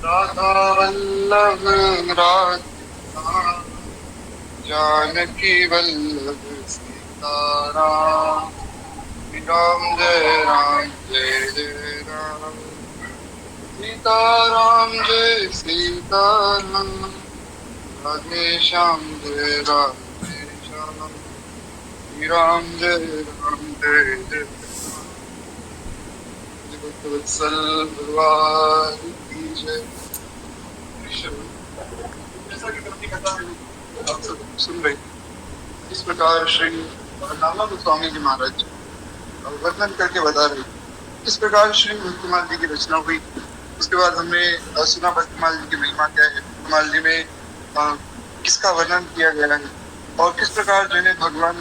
राधा वल्लभ राधा जानकी वल्लभ सीताराम। श्री राम जय जय राम। सीताराम जय सीताराम। राधे श्याम जय राधे श्याम। श्री राम जय जय राम। वत्सल भगवान की जय। जैसा कि कथनी कथा है आप सब सुन रहे, इस प्रकार श्री नामा गोस्वामी जी महाराज वर्णन करके बता रहे किस प्रकार श्री भक्तिमाल जी की रचना हुई। उसके बाद हमने सुना भक्तिमाल जी की महिमा क्या है, भक्तिमाल जी में किसका वर्णन किया गया है और किस प्रकार जो है भगवान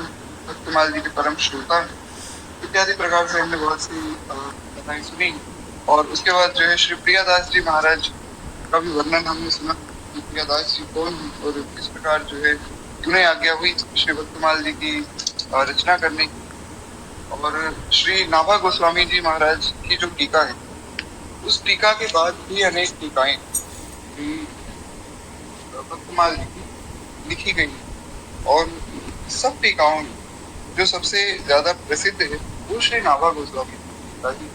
भक्तिमाल जी के परम श्रोता है, इत्यादि प्रकार से हमने बहुत सी कथाएं सुनी। और उसके बाद जो है श्री प्रियादास जी महाराज का भी वर्णन हमने सुना कि प्रियादास जी कौन है और किस प्रकार जो है उन्हें आज्ञा हुई श्री भक्तिमाल जी की रचना करने की। और श्री नाभा गोस्वामी जी महाराज की जो टीका है, उस टीका के बाद भी अनेक टीकाएं श्री भक्तिमाल जी की लिखी गई और सब टीकाओं में जो सबसे ज्यादा प्रसिद्ध है वो श्री नाभा गोस्वामी जी।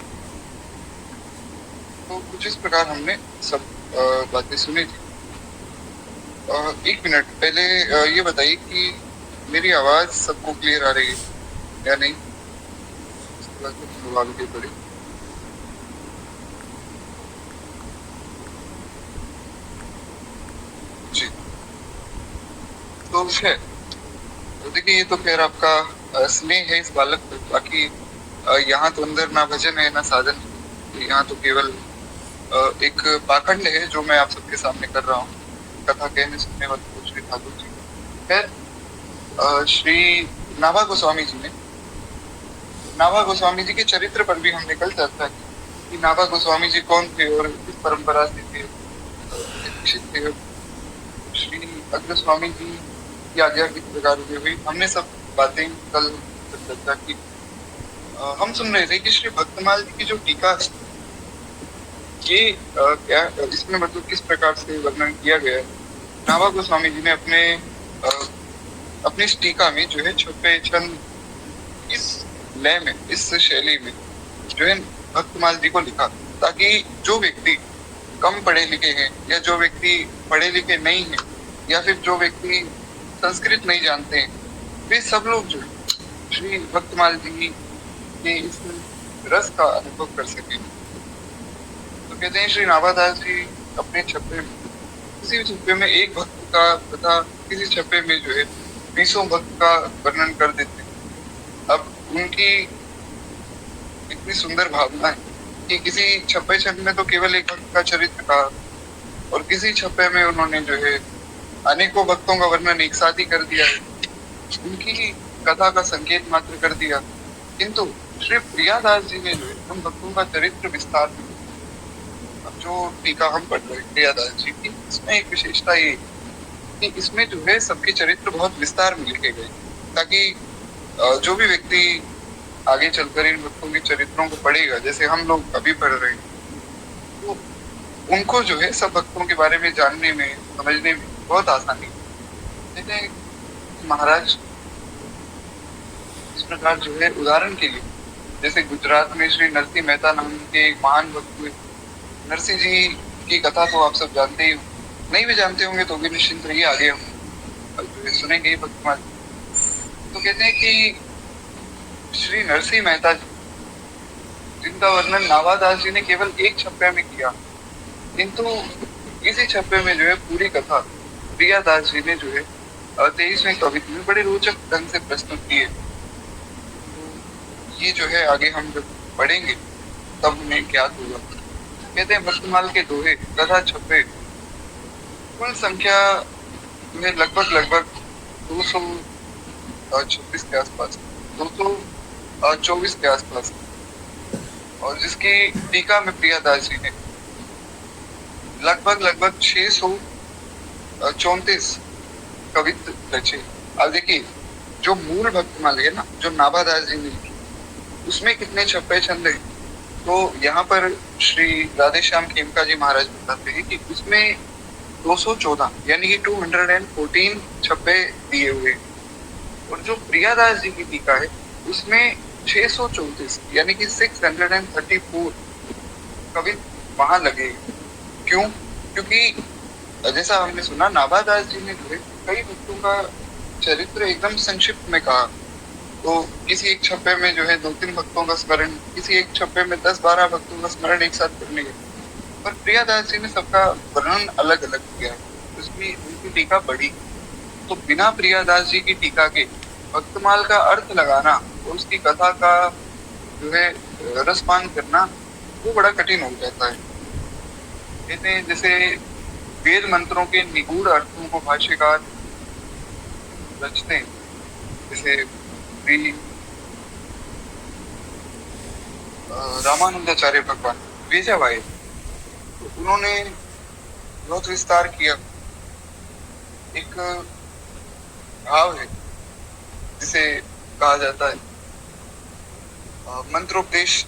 तो कुछ इस प्रकार हमने सब बातें सुनी थी। एक मिनट पहले ये बताइए कि मेरी आवाज सबको क्लियर आ रही है या नहीं। इसके बाद कुछ आगे बढ़े। जी तो है, तो देखिए ये तो खैर आपका स्नेह है इस बालक पर। बाकी यहाँ तो अंदर ना भजन है ना साधन, यहाँ तो केवल एक पाखंड है जो मैं आप सबके सामने कर रहा हूँ, कथा कहने सुनने वाले श्री ठाकुर जी। खैर श्री नाभा गोस्वामी जी ने, नाभा गोस्वामी जी के चरित्र पर भी हमने कल चर्चा की कि नाभा गोस्वामी जी कौन थे और किस परंपरा से थे, थे। श्री अग्र स्वामी जी की आज्ञा किस प्रकार की हुई, हमने सब बातें कल चर्चा की। हम सुन रहे थे कि श्री भक्तमाल जी की जो टीका है ये क्या इसमें मतलब किस प्रकार से वर्णन किया गया है। नाभा गोस्वामी जी ने अपनी इस टीका में जो है छठे छंद इस लय में, इस शैली में जो है भक्तमाल जी को लिखा, ताकि जो व्यक्ति कम पढ़े लिखे हैं या जो व्यक्ति पढ़े लिखे नहीं है या फिर जो व्यक्ति संस्कृत नहीं जानते हैं, वे सब लोग जो श्री भक्तमाल जी के इस रस का अनुभव कर सके। तो कहते हैं श्री नाभादास जी अपने छप्पे में, किसी भी छप्पे में एक भक्त का तथा किसी छप्पे में जो है 20 भक्त का वर्णन कर देते हैं। अब उनकी इतनी सुंदर भावना है कि किसी छप्पे छंद में तो केवल एक भक्त का चरित्र का और किसी छप्पे में उन्होंने जो है अनेकों भक्तों का वर्णन एक साथ ही कर दिया है, उनकी कथा का संकेत मात्र कर दिया। किंतु श्री प्रियादास जी ने जो है उन भक्तों का चरित्र विस्तार में, अब जो टीका हम पढ़ रहे प्रियादास जी की, इसमें एक विशेषता ये कि इसमें जो है सबके चरित्र बहुत विस्तार में लिखे गए, ताकि जो भी व्यक्ति आगे चलकर इन भक्तों के चरित्रों को पढ़ेगा, जैसे हम लोग अभी पढ़ रहे हैं, तो उनको जो है सब भक्तों के बारे में जानने में, समझने में बहुत आसानी है। महाराज इस प्रकार जो है उदाहरण के लिए, जैसे गुजरात में श्री नरसिंह मेहता नाम के एक महान भक्त हुए। नरसिंह जी की कथा तो आप सब जानते ही, नहीं भी जानते होंगे तो भी निश्चिंत रहिए, आगे हम सुनेंगे ही भक्तमाल। तो कहते हैं कि श्री नरसिंह मेहता जी, जिनका वर्णन नाभादास जी ने केवल एक छप्पे में किया, किंतु इसी छप्पे में जो है पूरी कथा प्रियादास जी ने जो है 23वें कविता में बड़े रोचक ढंग से प्रस्तुत की है। ये जो है आगे हम जब पढ़ेंगे तब हमें ज्ञात होगा। कहते हैं भक्तमाल के दोहे तथा छप्पे कुल संख्या में लगभग 226 के आसपास, 224 के आसपास, और जिसकी टीका में प्रियादास जी ने लगभग 634 कवित्व रचे। अब देखिए जो मूल भक्तमाल है ना, जो नाभादास जी ने लिखी, उसमें कितने छप्पे छंद हैं? तो यहाँ पर श्री राधेश्याम खेमका जी महाराज बताते हैं कि उसमें 214 यानी कि 214 छप्पे दिए हुए हैं। और जो प्रियादास जी की टीका है उसमें 634 यानी कि 634 कवि वहां लगे। क्यों? क्योंकि जैसा हमने सुना नाभादास जी ने जो है कई भक्तों का चरित्र एकदम संक्षिप्त में कहा। तो किसी एक छप्पे में जो है 2-3 भक्तों का स्मरण, किसी एक छप्पे में 10-12 भक्तों का स्मरण एक साथ करने के, पर प्रियादास जी ने सबका वर्णन अलग अलग किया है, उसमें उनकी टीका बड़ी। तो बिना प्रियादास जी की टीका के भक्तमाल का अर्थ लगाना और उसकी कथा का जो है रसपान करना वो बड़ा कठिन हो जाता है। कहते हैं जैसे वेद मंत्रों के निगूढ़ अर्थों को भाष्यकार रचते हैं, जैसे श्री रामानंदाचार्य भगवान वेजावाय, तो उन्होंने बहुत विस्तार किया। एक भाव है जिसे कहा जाता है मंत्रोपदेश,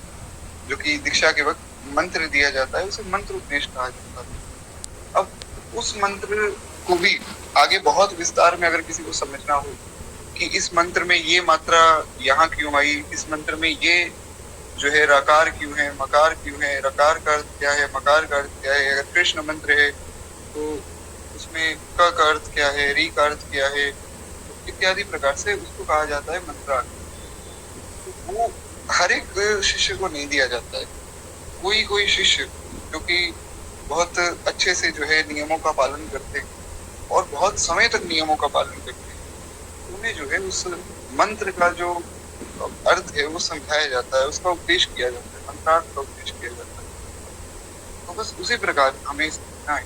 जो कि दीक्षा के वक्त मंत्र दिया जाता है उसे मंत्रोपदेश कहा जाता है। अब उस मंत्र को भी आगे बहुत विस्तार में अगर किसी को समझना हो कि इस मंत्र में ये मात्रा यहाँ क्यों आई, इस मंत्र में ये जो है रकार क्यों है, मकार क्यों है, रकार का अर्थ क्या है, मकार का अर्थ क्या है, अगर कृष्ण मंत्र है तो उसमें क का अर्थ क्या है, री का अर्थ क्या है, इत्यादि प्रकार से उसको कहा जाता है मंत्रार्थ। तो वो हर एक शिष्य को नहीं दिया जाता है। कोई कोई शिष्य जो कि बहुत अच्छे से जो है नियमों का पालन करते हैं और बहुत समय तक नियमों का पालन करते हैं, उन्हें जो है उस मंत्र का जो अर्थ है वो समझाया जाता है, उसका उपदेश किया जाता है, मंत्रार्थ का उपदेश किया जाता है। तो बस उसी प्रकार हमें समझना है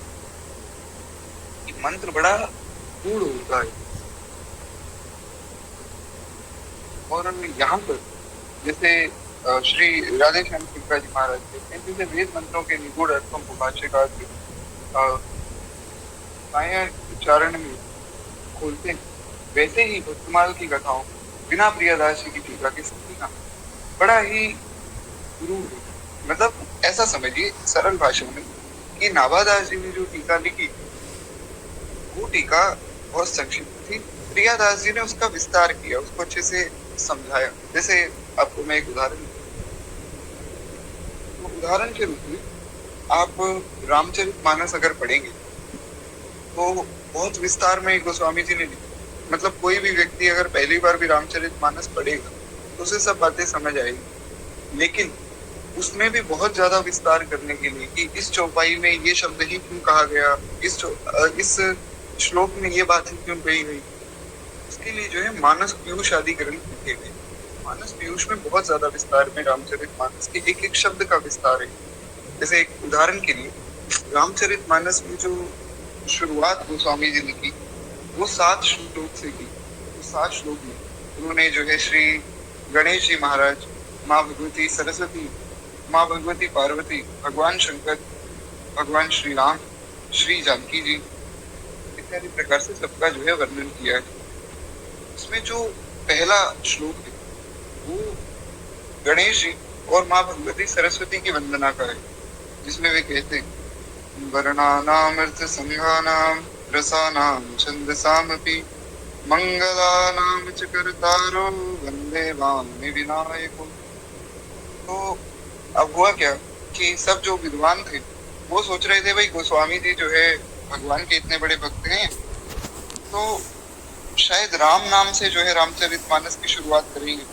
कि मंत्र बड़ा गूढ़ होता है। और यहाँ पर जैसे श्री राधेश्याम खेमका जी महाराज कहते हैं, जैसे वेद मंत्रों के निगूढ़ अर्थों को भाष्यकार उच्चारण में खोलते हैं, वैसे ही भक्तमाल की कथाओं बिना प्रियादास जी की टीका के समझना बड़ा ही गुरु है। मतलब ऐसा समझिए सरल भाषा में कि नाभादास जी ने जो टीका लिखी वो टीका बहुत संक्षिप्त थी, प्रियादास जी ने उसका विस्तार किया, उसको अच्छे से समझाया। जैसे आपको मैं एक उदाहरण, तो उदाहरण के रूप में आप रामचरितमानस अगर पढ़ेंगे तो बहुत विस्तार में गोस्वामी जी ने लिखा। मतलब कोई भी व्यक्ति अगर पहली बार भी रामचरितमानस पढ़ेगा तो उसे सब बातें समझ आएगी, लेकिन उसमें भी बहुत ज्यादा विस्तार करने के लिए कि इस चौपाई में ये शब्द ही क्यों कहा गया, इस श्लोक में ये बात ही क्यों कही गई, उसके लिए जो है मानस पीयूष आदि ग्रंथ लिखे गए। मानस पीयूष में बहुत ज्यादा विस्तार में रामचरितमानस के एक एक शब्द का विस्तार है। जैसे एक उदाहरण के लिए रामचरितमानस में जो शुरुआत गोस्वामी जी ने की वो 7 श्लोक से की। तो 7 श्लोक में उन्होंने जो है श्री गणेश जी महाराज, माँ भगवती सरस्वती, माँ भगवती पार्वती, भगवान शंकर, भगवान श्री राम, श्री जानकी जी इत्यादि प्रकार से सबका जो है वर्णन किया है। इसमें जो पहला श्लोक है वो गणेश जी और माँ भगवती सरस्वती की वंदना का है, जिसमें वे कहते हैं वर्णानाम अर्थ संघानाम रसानाम छंदसामपि मंगलानाम च कर्तारो वंदे वामि विनायको। तो अब हुआ क्या कि सब जो विद्वान थे वो सोच रहे थे भाई गोस्वामी जी जो है भगवान के इतने बड़े भक्त हैं तो शायद राम नाम से जो है रामचरितमानस की शुरुआत करेंगे।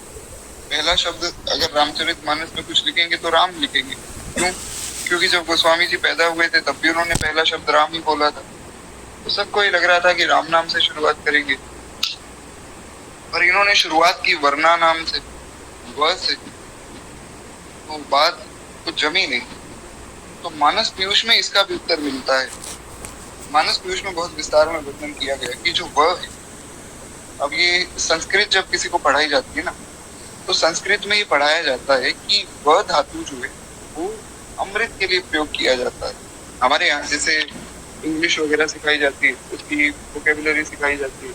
पहला शब्द अगर रामचरितमानस में कुछ लिखेंगे तो राम लिखेंगे। क्यों? क्योंकि जब गोस्वामी जी पैदा हुए थे तब भी उन्होंने पहला शब्द राम ही बोला था, तो सबको ये लग रहा था कि राम नाम से शुरुआत करेंगे। पर इन्होंने शुरुआत की वर्णा नाम से, व से, तो बात कुछ जमी नहीं। तो मानस पीयूष में इसका भी उत्तर मिलता है। मानस पीयूष में बहुत विस्तार में वर्णन किया गया कि जो व है, अब ये संस्कृत जब किसी को पढ़ाई जाती है ना तो संस्कृत में ये पढ़ाया जाता है कि व धातु जो है वो अमृत के लिए प्रयोग किया जाता है। हमारे यहाँ जैसे इंग्लिश वगैरह सिखाई जाती है, उसकी वोकेबुलरी सिखाई जाती है,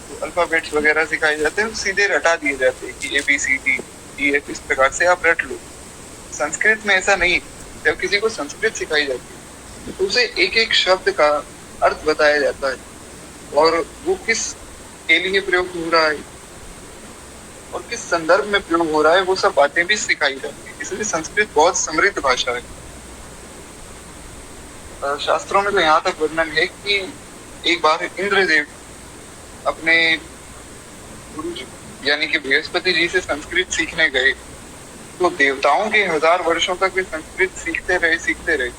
तो अल्फाबेट्स वगैरह सिखाए जाते हैं, सीधे रटा दिए जाते हैं कि ABCD EF इस प्रकार से आप रट लो। संस्कृत में ऐसा नहीं। जब किसी को संस्कृत सिखाई जाती है तो उसे एक एक शब्द का अर्थ बताया जाता है और वो किस के लिए प्रयोग हो रहा है और किस संदर्भ में प्रयोग हो रहा है, वो सब बातें भी सिखाई जाती है। इसलिए संस्कृत बहुत समृद्ध भाषा है। शास्त्रों में तो यहाँ तक वर्णन है कि एक बार इंद्रदेव अपने गुरु जी यानी कि बृहस्पति जी से संस्कृत सीखने गए, तो देवताओं के 1000 वर्षों तक वे संस्कृत सीखते रहे,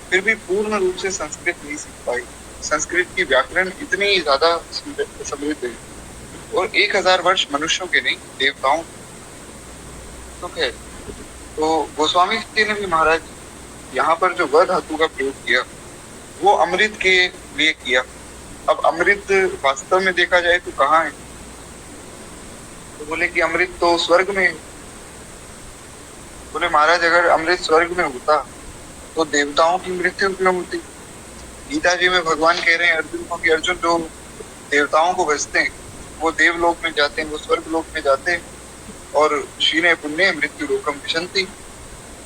फिर भी पूर्ण रूप से संस्कृत नहीं सीख पाए। संस्कृत की व्याकरण इतनी ज्यादा समृद्ध है और 1000 वर्ष मनुष्यों के नहीं, देवताओं तो खैर। तो गोस्वामी जी ने भी महाराज यहाँ पर जो व धातु का प्रयोग किया वो अमृत के लिए किया। अब अमृत वास्तव में देखा जाए तो कहाँ है, तो बोले कि अमृत तो स्वर्ग में है। बोले महाराज अगर अमृत स्वर्ग में होता तो देवताओं की मृत्यु क्यों होती। गीता जी में भगवान कह रहे हैं अर्जुन को कि अर्जुन जो देवताओं को भजते हैं वो देवलोक में जाते हैं, वो स्वर्ग लोक में जाते हैं और क्षीणे पुण्य मृत्यु लोकम विशंति,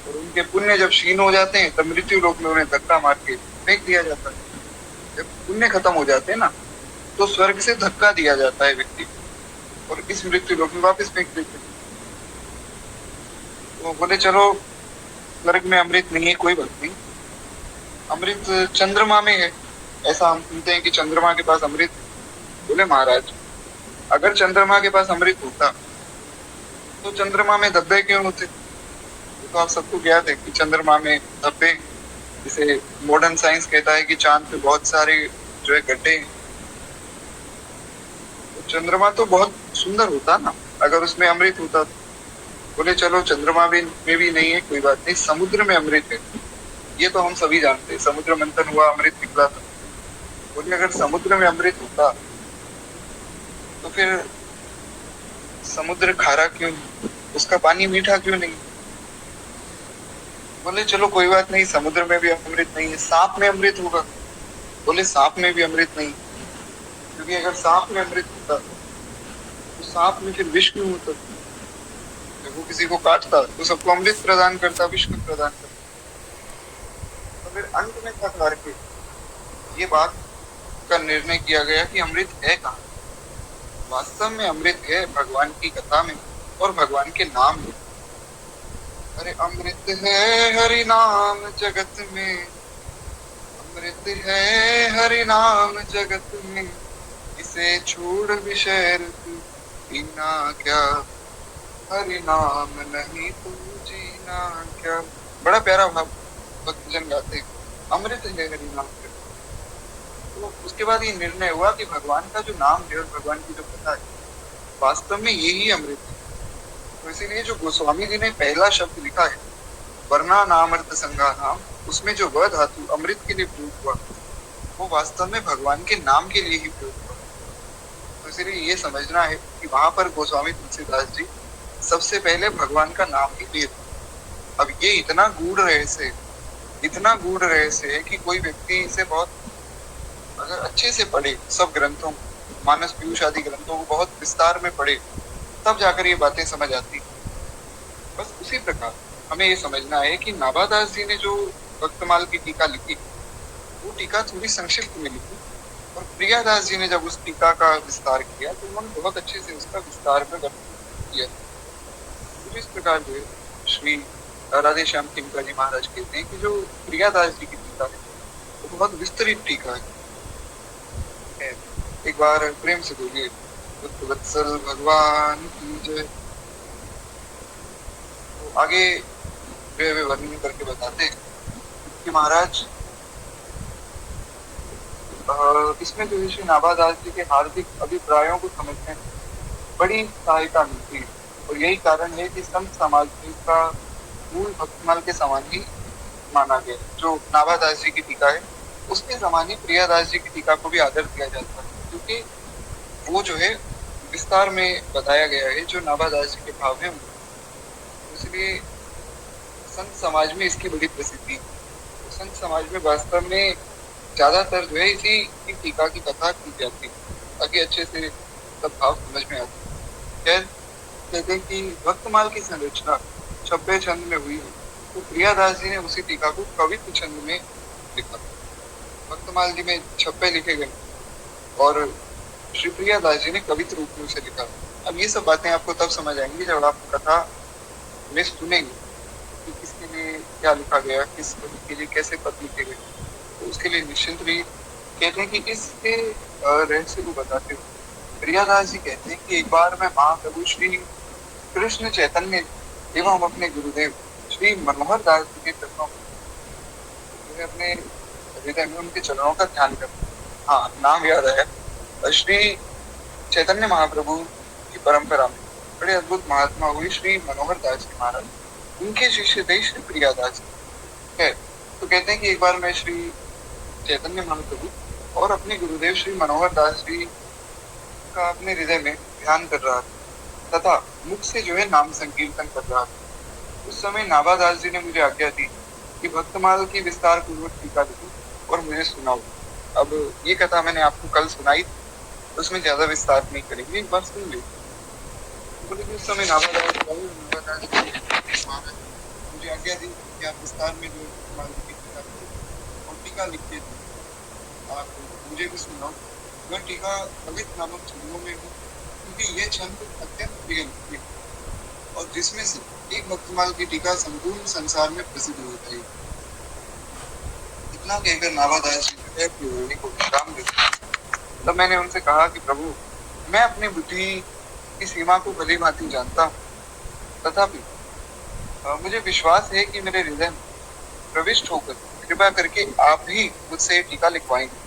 और उनके पुण्य जब क्षीण हो जाते हैं तब मृत्यु लोक में उन्हें धक्का मार के फेंक दिया जाता है। जब पुण्य खत्म हो जाते हैं ना तो स्वर्ग से धक्का दिया जाता है व्यक्ति और इस मृत्यु लोक में वापस फेंक देते हैं। तो बोले चलो स्वर्ग में अमृत नहीं है, कोई बात नहीं, अमृत चंद्रमा में है। ऐसा हम सुनते हैं कि चंद्रमा के पास अमृत। बोले महाराज अगर चंद्रमा के पास अमृत होता तो चंद्रमा में धब्बे क्यों होते। तो आप सबको ज्ञात है कि चंद्रमा में धब्बे, जिसे मॉडर्न साइंस कहता है कि चांद पे बहुत सारे जो है गड्ढे हैं। तो चंद्रमा तो बहुत सुंदर होता ना अगर उसमें अमृत होता। बोले चलो चंद्रमा में भी नहीं है, कोई बात नहीं, समुद्र में अमृत है, ये तो हम सभी जानते हैं, समुद्र मंथन हुआ अमृत निकला था। बोले अगर समुद्र में अमृत होता तो फिर समुद्र खारा क्यों, उसका पानी मीठा क्यों नहीं। बोले चलो कोई बात नहीं, समुद्र में भी अमृत नहीं है, सांप में अमृत होगा। बोले सांप में भी अमृत नहीं, क्योंकि अगर सांप में अमृत होता तो सांप में फिर विष क्यों होता। जब वो किसी को काटता तो सबको अमृत प्रदान करता, विष प्रदान करता। तो फिर अंत में क्या करके ये बात का निर्णय किया गया कि अमृत है कहाँ। वास्तव में अमृत है भगवान की कथा में और भगवान के नाम में। अरे अमृत है हरि नाम जगत में, अमृत है हरि नाम जगत में, इसे छोड़ विषय पीना क्या, हरि नाम नहीं तो जीना क्या। बड़ा प्यारा भाव भक्तजन गाते हैं, अमृत है हरि नाम। तो उसके बाद ये निर्णय हुआ कि भगवान का जो नाम है और भगवान की जो कथा है वास्तव में यही अमृत है। तो इसीलिए जो गोस्वामी जी ने पहला शब्द लिखा है वर्णा नामर्थ संगा नाम, उसमें जो व धातु अमृत के लिए प्रयोग हुआ वो वास्तव में भगवान के नाम के लिए ही प्रयोग हुआ। तो इसीलिए ये समझना है कि वहां पर गोस्वामी तुलसीदास जी सबसे पहले भगवान का नाम ही लिए थे। अब ये इतना गूढ़ रहस्य है कि कोई व्यक्ति इसे बहुत अगर अच्छे से पढ़े, सब ग्रंथों मानस पीयूष आदि ग्रंथों को बहुत विस्तार में पढ़े तब जाकर ये बातें समझ आती। बस उसी प्रकार हमें ये समझना है कि नाभादास जी ने जो भक्तमाल की टीका लिखी वो टीका थोड़ी संक्षिप्त में लिखी और प्रियादास जी ने जब उस टीका का विस्तार किया तो उन्होंने बहुत अच्छे से उसका विस्तार में वर्णन किया। तो इस प्रकार जो श्री राधे श्याम किंकर जी महाराज कहते हैं कि जो प्रियादास जी की टीका है वो बहुत विस्तृत टीका है। एक बार प्रेम से बोलिए वत्सल भगवान की जय। तो आगे वे वर्णन करके बताते हैं कि महाराज इसमें जो श्री नाभादास जी के हार्दिक अभिप्रायों को समझने में बड़ी सहायता मिलती है और यही कारण है कि संत समाज में इसका मूल भक्तमाल के समान ही माना गया। जो नाभादास जी की टीका है उसके समान ही प्रियादास जी की टीका को भी आदर दिया जाता है, क्योंकि वो जो है विस्तार में बताया गया है जो नाभादास जी के भाव है। इसलिए संत समाज में इसकी बड़ी प्रसिद्धि है। तो संत समाज में वास्तव में ज्यादातर जो है इसी की टीका की कथा की जाती है ताकि अच्छे से सब भाव समझ में आते। खैर कहते हैं कि भक्तमाल की संरचना 90 छंद में हुई है तो प्रियादास जी ने उसी टीका को कवित्व छंद में लिखा। भक्तमाल जी में छप्पे लिखे गए और श्री प्रियादास जी ने कवित्व रूप में उसे लिखा। अब ये सब बातें आपको तब समझ आएंगी जब आप कथा में सुनेंगे कि किसके लिए क्या लिखा गया, किस कवि के लिए कैसे पद लिखे गए। तो उसके लिए निश्चिंत रहिए। कहते हैं कि इसके रहस्य को बताते हुए प्रियादास जी कहते हैं कि एक बार मैं महाप्रभु श्री कृष्ण चैतन्य एवं अपने गुरुदेव श्री मनोहर दास जी के चरणों में अपने हृदय में उनके चरणों का ध्यान करता। हाँ, नाम याद आया। श्री चैतन्य महाप्रभु की परंपरा में बड़े अद्भुत महात्मा हुए श्री मनोहर दास जी महाराज, उनके शिष्य थे श्री प्रियादास जी है। तो कहते हैं कि एक बार मैं श्री चैतन्य महाप्रभु और अपने गुरुदेव श्री मनोहर दास जी का अपने हृदय में ध्यान कर रहा था तथा मुख से जो है नाम संकीर्तन कर रहा था। उस समय नाभादास जी ने मुझे आज्ञा दी कि भक्तमाल की विस्तार पूर्वक टीका लिखो और मुझे सुनाओ। अब ये कथा मैंने आपको कल सुनाई, उसमें ज्यादा विस्तार नहीं करेंगे, एक बार सुन लीजिए। बोले कि उस समय नाभादास जी मुझे आज्ञा दी कि आप विस्तार में जो भक्तमाल की टीका लिखो और टीका लिख के आप मुझे भी सुनाओ। वह टीका कवित्व नामक छंदों में हो, क्योंकि यह छंद अत्यंत प्रिय है और जिसमें से एक भक्तमाल की टीका संपूर्ण संसार में प्रसिद्ध होता है। इतना कहकर नाभादास जी को विश्राम देते। तब मैंने उनसे कहा कि प्रभु, मैं अपनी बुद्धि की सीमा को भली भांति जानता हूँ, तथापि मुझे विश्वास है कि मेरे हृदय में प्रविष्ट होकर कृपा करके आप ही मुझसे टीका लिखवाएंगे,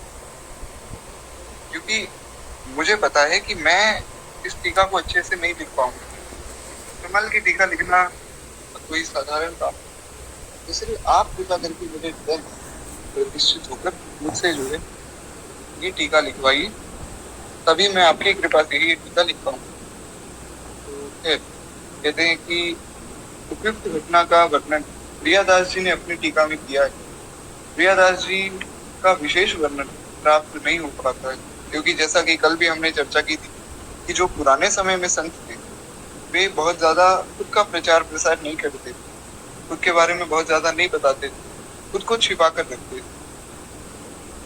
क्योंकि मुझे पता है कि मैं इस टीका को अच्छे से नहीं लिख पाऊंगा। कमल की टीका लिखना कोई साधारण काम, इसलिए आप कृपा करके मेरे हृदय में प्रतिष्ठित होकर मुझसे जो है ये टीका लिखवाइए, तभी मैं आपकी कृपा से ही ये टीका लिख पाऊंगा। तो फिर कहते हैं कि उपयुक्त घटना का वर्णन प्रियादास जी ने अपनी टीका में किया है। प्रियादास जी का विशेष वर्णन प्राप्त नहीं हो पाता है, क्योंकि जैसा कि कल भी हमने चर्चा की थी कि जो पुराने समय में संत थे वे बहुत ज्यादा खुद का प्रचार प्रसार नहीं करते थे, खुद के बारे में बहुत ज्यादा नहीं बताते थे, खुद को छिपा कर रखते थे।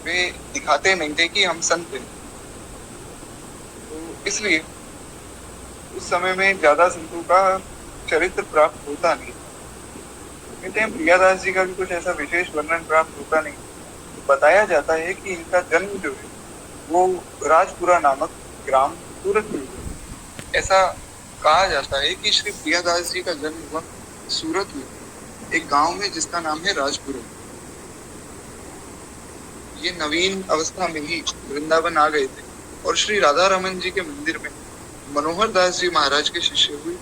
वे दिखाते नहीं थे कि हम संत हैं। तो इसलिए उस समय में ज्यादा संतों का चरित्र प्राप्त होता नहीं। कहते हैं प्रियादास जी का भी कुछ ऐसा विशेष वर्णन प्राप्त होता नहीं। तो बताया जाता है कि इनका जन्म जो है वो राजपुरा नामक ग्राम सूरत में हुआ। ऐसा कहा जाता है कि श्री प्रियादास जी का जन्म हुआ सूरत में एक गांव में जिसका नाम है राजपुरा। ये नवीन अवस्था में ही वृंदावन आ गए थे और श्री राधा रमन जी के मंदिर में मनोहर दास जी महाराज के शिष्य हुए।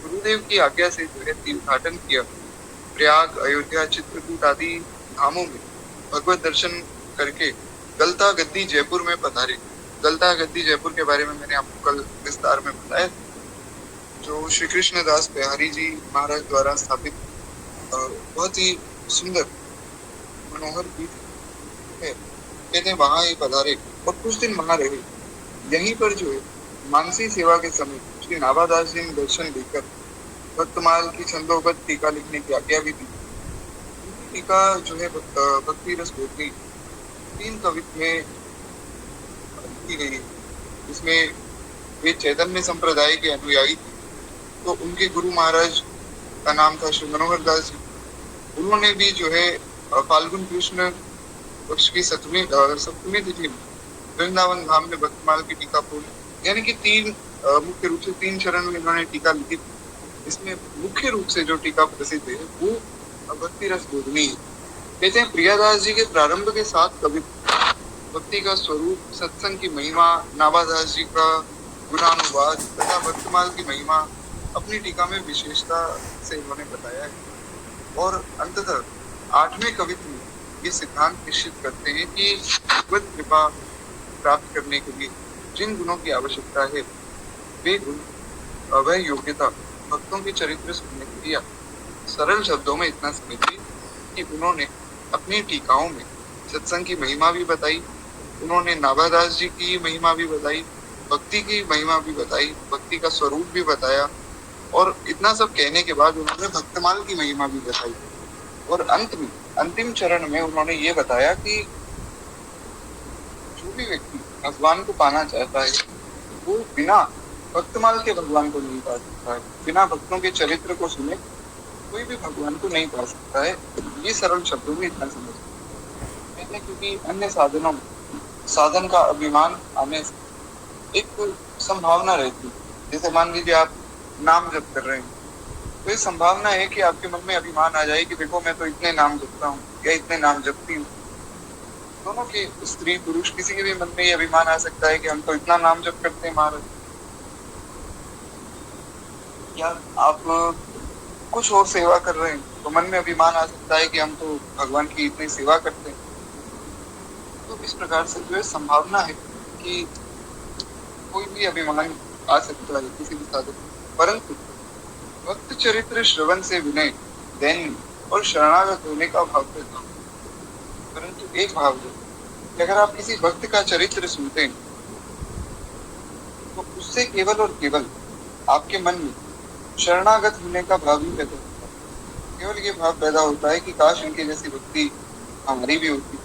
गुरुदेव की आज्ञा से जो है तीर्थाटन किया। प्रयाग, अयोध्या, चित्रकूट आदि धामों में भगवत दर्शन करके गलता गद्दी जयपुर में पधारे। गलता गद्दी जयपुर के बारे में मैंने आपको कल विस्तार में बताया, जो श्री कृष्ण दास बिहारी जी महाराज द्वारा स्थापित बहुत ही सुंदर मनोहर पीठ है। कहते हैं वहां ये पधारे और कुछ दिन वहां रहे। यहीं पर जो है मानसी सेवा के समय श्री नाभादास जी ने दर्शन देकर भक्तमाल की छंदोबद्ध टीका लिखने की आज्ञा भी दी। टीका जो है भक्ति रस गोत्री 3 कवित्व में लिखी गई, जिसमें वे चैतन्य संप्रदाय के अनुयायी थे। तो उनके गुरु महाराज का नाम था श्री मनोहर दास जी। उन्होंने भी जो है फाल्गुन कृष्ण पक्ष की सप्तमी तिथि में वृंदावन धाम में भक्तमाल की टीका पूर्ण, यानी कि 3 मुख्य रूप से 3 चरण में इन्होंने टीका लिखी। इसमें मुख्य रूप से जो टीका प्रसिद्ध है वो भक्ति रस बोधनी है। कहते हैं प्रियादास जी के प्रारंभ के 7 कवित्व, भक्ति का स्वरूप, सत्संग की महिमा, नाभादास जी का गुणानुवाद तथा भक्तमाल की महिमा अपनी टीका में विशेषता से इन्होंने बताया है। और अंततः 8वें कवित्व में ये सिद्धांत निश्चित करते हैं कि भगवत कृपा प्राप्त करने के लिए जिन गुणों की आवश्यकता है वे गुण, वह योग्यता भक्तों के चरित्र सुनने के लिए सरल शब्दों में इतना समझिए कि उन्होंने अपनी टीकाओं में सत्संग की महिमा भी बताई, उन्होंने नाभादास जी की महिमा भी बताई, भक्ति की महिमा भी बताई, भक्ति का स्वरूप भी बताया और इतना सब कहने के बाद उन्होंने भक्तमाल की महिमा भी बताई। और अंत में अंतिम चरण में उन्होंने ये बताया कि जो भी व्यक्ति भगवान को पाना चाहता है वो बिना भक्तमाल के भगवान को नहीं पा सकता है। बिना भक्तों के चरित्र को सुने कोई भी भगवान को नहीं पा सकता है। ये सरल शब्दों में इतना समझ मैंने, क्योंकि अन्य साधनों साधन का अभिमान आने से एक संभावना रहती है। जैसे मान लीजिए आप नाम जप कर रहे हैं, तो ये संभावना है कि आपके मन में अभिमान आ जाए कि देखो मैं तो इतने नाम जपता हूँ या इतने नाम जपती हूँ। दोनों के, स्त्री पुरुष किसी के भी मन में ये अभिमान आ सकता है कि हम तो इतना नाम जप करते हैं महाराज। या आप कुछ और सेवा कर रहे हैं तो मन में अभिमान आ सकता है कि हम तो भगवान की इतनी सेवा करते हैं। तो इस प्रकार से जो है संभावना है कि कोई भी अभिमान आ सकता है किसी भी साधन, परंतु भक्त चरित्र श्रवण से विनय, दैन्य और शरणागत होने का भाव पैदा होता है। परंतु एक भाव है कि अगर आप किसी भक्त का चरित्र सुनते हैं तो उससे केवल और केवल आपके मन में शरणागत होने का भाव ही पैदा होता है। केवल ये भाव पैदा होता है कि काश इनके जैसी भक्ति हमारी भी होती।